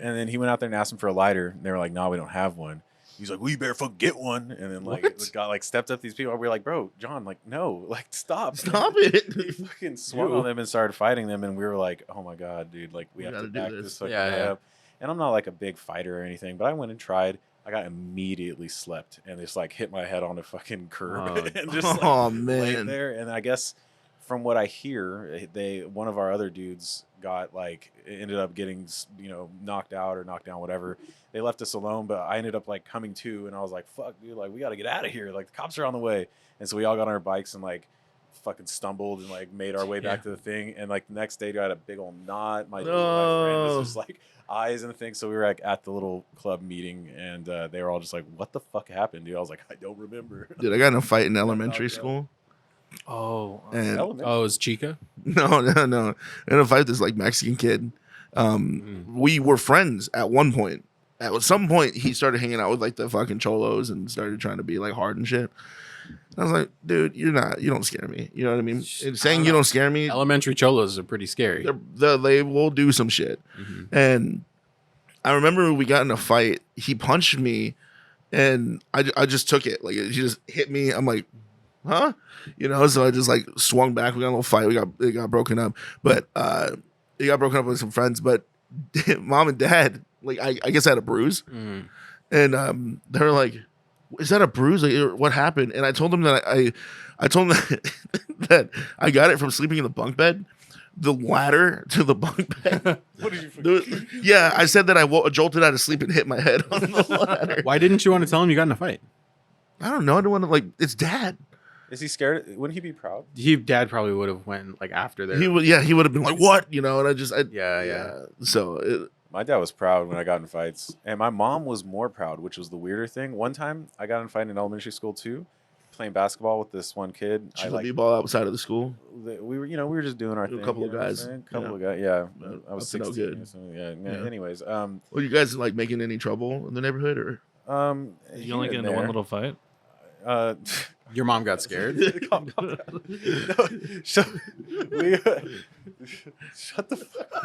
And then he went out there and asked him for a lighter. And they were like, "No, we don't have one." He's like, "Well, you better fucking get one." And then like What? it got like stepped up these people. We were like, "Bro, John, like, no, like, stop, Stop He it. fucking swung Ew. on them and started fighting them. And we were like, "Oh my God, dude, like, we have gotta to do back this. this fucking Yeah, guy yeah. up." And I'm not like a big fighter or anything, but I went and tried. I got immediately slept and just like hit my head on a fucking curb Oh. and just like, Oh laid man. there. And I guess from what I hear, one of our other dudes got like ended up getting knocked out or knocked down, whatever. They left us alone, but I ended up like coming to, and I was like, "Fuck, dude! Like we got to get out of here! Like the cops are on the way!" And so we all got on our bikes and like fucking stumbled and like made our way back to the thing. And like the next day, dude, I had a big old knot. My friend No. was just like eyes and things. So we were like at the little club meeting, and they were all just like, "What the fuck happened, dude?" I was like, "I don't remember." Dude, I got in a fight in elementary school. Oh, And Oh, it was Chica? no. In a fight with this like Mexican kid. We were friends at one point. At some point, he started hanging out with like the fucking cholos and started trying to be like hard and shit. I was like, dude, you don't scare me. You know what I mean? And saying you don't scare me, Elementary cholos are pretty scary. they will do some shit. And I remember we got in a fight. He punched me, and I just took it. Like he just hit me. I'm like, huh? You know? So I just like swung back. We got a little fight. It got broken up. But it got broken up with some friends. But mom and dad, like I guess I had a bruise, and they were like, is that a bruise? Like, what happened? And I told them that I told them that I got it from sleeping in the bunk bed. The ladder to the bunk bed. What did you forget? Yeah, I said that I jolted out of sleep and hit my head on the ladder. Why didn't you want to tell him you got in a fight? I don't know. I don't want to, like, it's dad. Is he scared? Wouldn't he be proud? Dad probably would have went like after there. He would have been like, what? You know, and Yeah. So My dad was proud when I got in fights, and my mom was more proud, which was the weirder thing. One time, I got in a fight in elementary school too, playing basketball with this one kid. she let me ball outside of the school. We were just doing our thing. A couple of you know what I'm guys. saying? Couple of guys. Yeah, I was Up to no 16. good. So, yeah. Yeah. Anyways, Were you guys like making any trouble in the neighborhood or? You only get into one little fight. Your mom got scared. Calm down. No, shut the fuck up.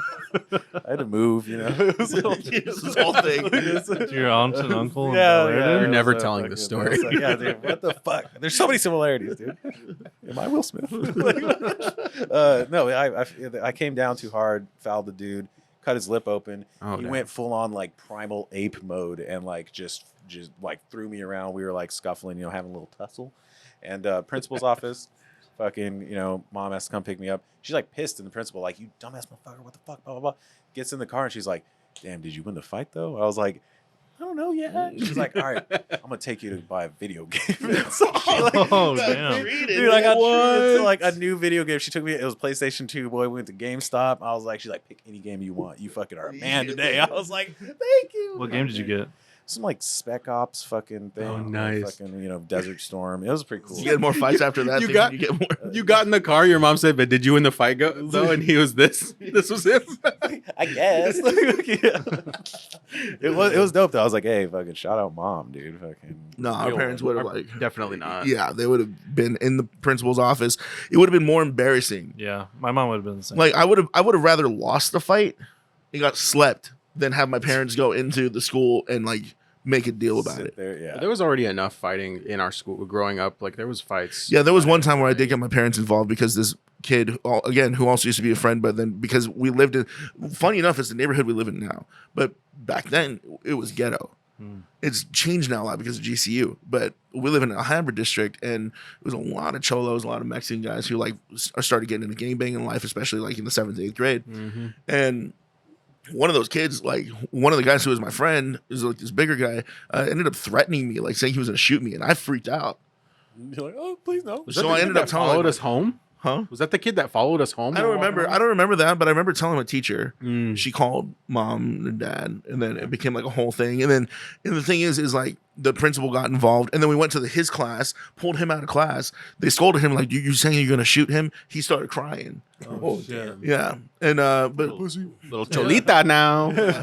I had to move, you know. It was This whole thing. To your aunt and uncle. Yeah, and yeah. You're it never was, telling the fucking- story. I was like, yeah, dude, what the fuck? There's so many similarities, dude. Am I Will Smith? No, I came down too hard, fouled the dude, cut his lip open. Oh, He damn. went full on like primal ape mode and like just like threw me around. We were like scuffling, you know, having a little tussle. And principal's office, fucking, you know, mom has to come pick me up. She's like pissed in the principal, like, you dumbass motherfucker, what the fuck, blah, blah, blah. Gets in the car and she's like, damn, did you win the fight though? I was like, I don't know yet. She's like, all right, I'm gonna take you to buy a video game. So she, like, Oh, damn. dude, I got treated to like a new video game. She took me, it was PlayStation 2, boy. We went to GameStop. I was like, she's like, pick any game you want. You fucking are a man today. I was like, thank you. What game did you get? Some like Spec Ops fucking thing. Oh, nice. Fucking, you know, Desert Storm. It was pretty cool. You get more fights after that. You thing, got- you get more. You got in the car. Your mom said, "But did you win the fight though?" And he was this. This was him. I guess. It was dope though. I was like, hey, fucking shout out mom, dude. Fucking No, our real parents one. would have like. Definitely not. Yeah, they would have been in the principal's office. It would have been more embarrassing. Yeah, my mom would have been the same. Like I would have rather lost the fight and got slept than have my parents go into the school and like make a deal about Sit it. there, yeah. There was already enough fighting in our school growing up. Like there was fights. Yeah, there was one time where I did get my parents involved because this kid, again, who also used to be a friend, but then because we lived in, funny enough, it's the neighborhood we live in now, but back then it was ghetto. It's changed now a lot because of GCU, but we live in a hybrid district, and there was a lot of cholos, a lot of Mexican guys who like started getting into gangbanging life, especially like in the 7th, 8th grade, and one of those kids, like one of the guys who was my friend, is like this bigger guy, ended up threatening me, like saying he was going to shoot me, and I freaked out. You're like, oh, please no. Was So that the I kid ended up that telling, followed like- us home. Huh? Was that the kid that followed us home? I don't remember. I don't remember that, but I remember telling my teacher. Mm. She called mom and dad, and then it became like a whole thing. And the thing is like the principal got involved, and then we went to his class, pulled him out of class. They scolded him like, "You saying you're gonna shoot him?" He started crying. Oh, shit. Yeah, and but Little cholita now. yeah,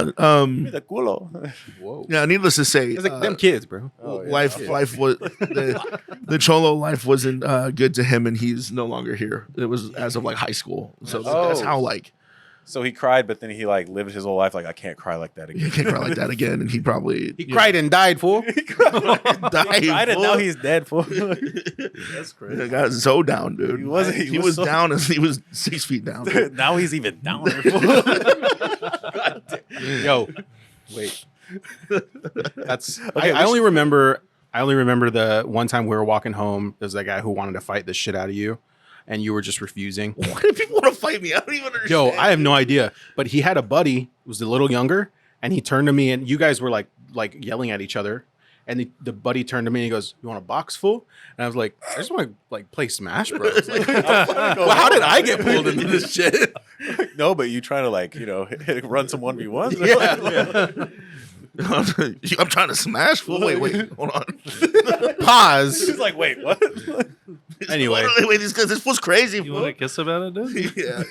The culo. Whoa. yeah. Needless to say, It's like them kids, bro. Oh, yeah. life was the cholo life wasn't good to him, and he's no longer here. It was as of like high school, so that's Oh. how like So he cried, but then he like lived his whole life like, I can't cry like that he again. can't cry like that again, and he probably He cried and died, fool. died. I didn't know fool. he's dead, fool. That's crazy. I got so down, dude. He wasn't- He he was was so- down as he was 6 feet down. dude. Now he's even downer, fool. Yo, wait. That's Okay, I only remember the one time we were walking home. There's that guy who wanted to fight the shit out of you, and you were just refusing. Why do people want to fight me? I don't even understand. Yo, I have no idea. But he had a buddy who was a little younger, and he turned to me, and you guys were like yelling at each other. And the buddy turned to me and he goes, "You want a box full?" And I was like, "I just want to like play Smash Bros." Like, well, how did I get pulled into this shit? No, but you trying to like, you know, run some 1v1s? I'm trying to smash. Fool. Wait, hold on. Pause. He's like, wait, what? Anyway. wait, this was crazy. You fool. want to kiss about it, dude? Yeah.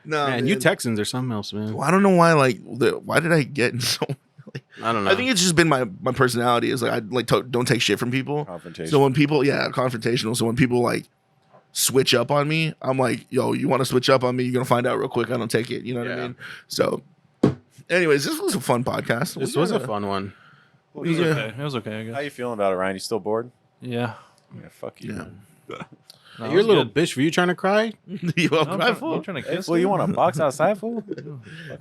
No, Man, you Texans are something else, man. Well, I don't know why. Like, why did I get in so? Like, I don't know. I think it's just been my personality is like I like don't take shit from people. Confrontation. So when people, confrontational. So when people like switch up on me, I'm like, yo, you want to switch up on me? You're gonna find out real quick. I don't take it. You know what I mean? So, anyways, this was a fun podcast. This was a fun one. It was okay. It was okay, I How guess. you feeling about it, Ryan? You still bored? Yeah. Yeah, fuck you. Yeah. No, You're a little good. bitch. Were you trying to cry? You No, welcome. I'm trying to kiss. Well, you him. want to box outside, fool?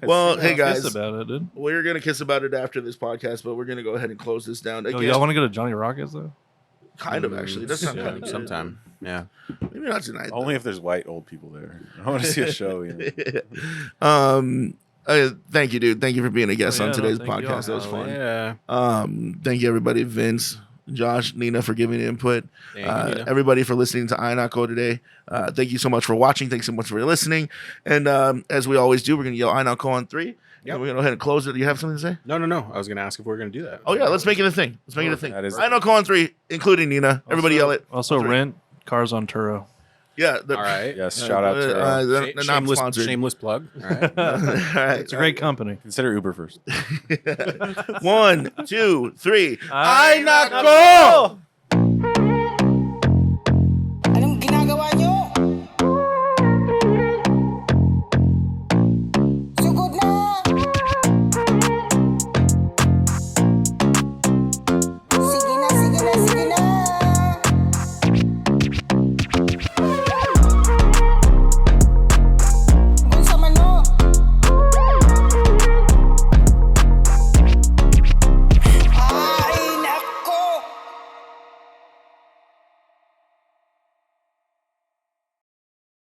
Well, hey Kiss guys, about it, dude. we're gonna kiss about it after this podcast, but we're gonna go ahead and close this down. Yo, Again, y'all want to go to Johnny Rockets though? kind of actually. That's not Yeah, kind of sometime. Yeah. Maybe not tonight. though. Only if there's white old people there. I want to see a show. You know? Thank you, dude. Thank you for being a guest Oh, on yeah, today's no, thank y'all. podcast. That was fun. Yeah. Thank you, everybody. Vince, Josh, Nina, for giving input. Thank you, Nina. Everybody for listening to Nako today. Thank you so much for watching. Thanks so much for listening. And as we always do, we're gonna yell Nako on 3. Yep. And we're gonna go ahead and close it. Do you have something to say? No. I was going to ask if we were going to do that. Oh yeah, let's make it a thing. Let's make it a thing. That is- Nako on 3, including Nina. Everybody yell it. Also, Three. rent cars on Turo. Yeah. All right. Yes, shout out to they're not shameless, sponsored. shameless plug. All right. All right. It's a great company. consider Uber first. 1, 2, 3. I Nako.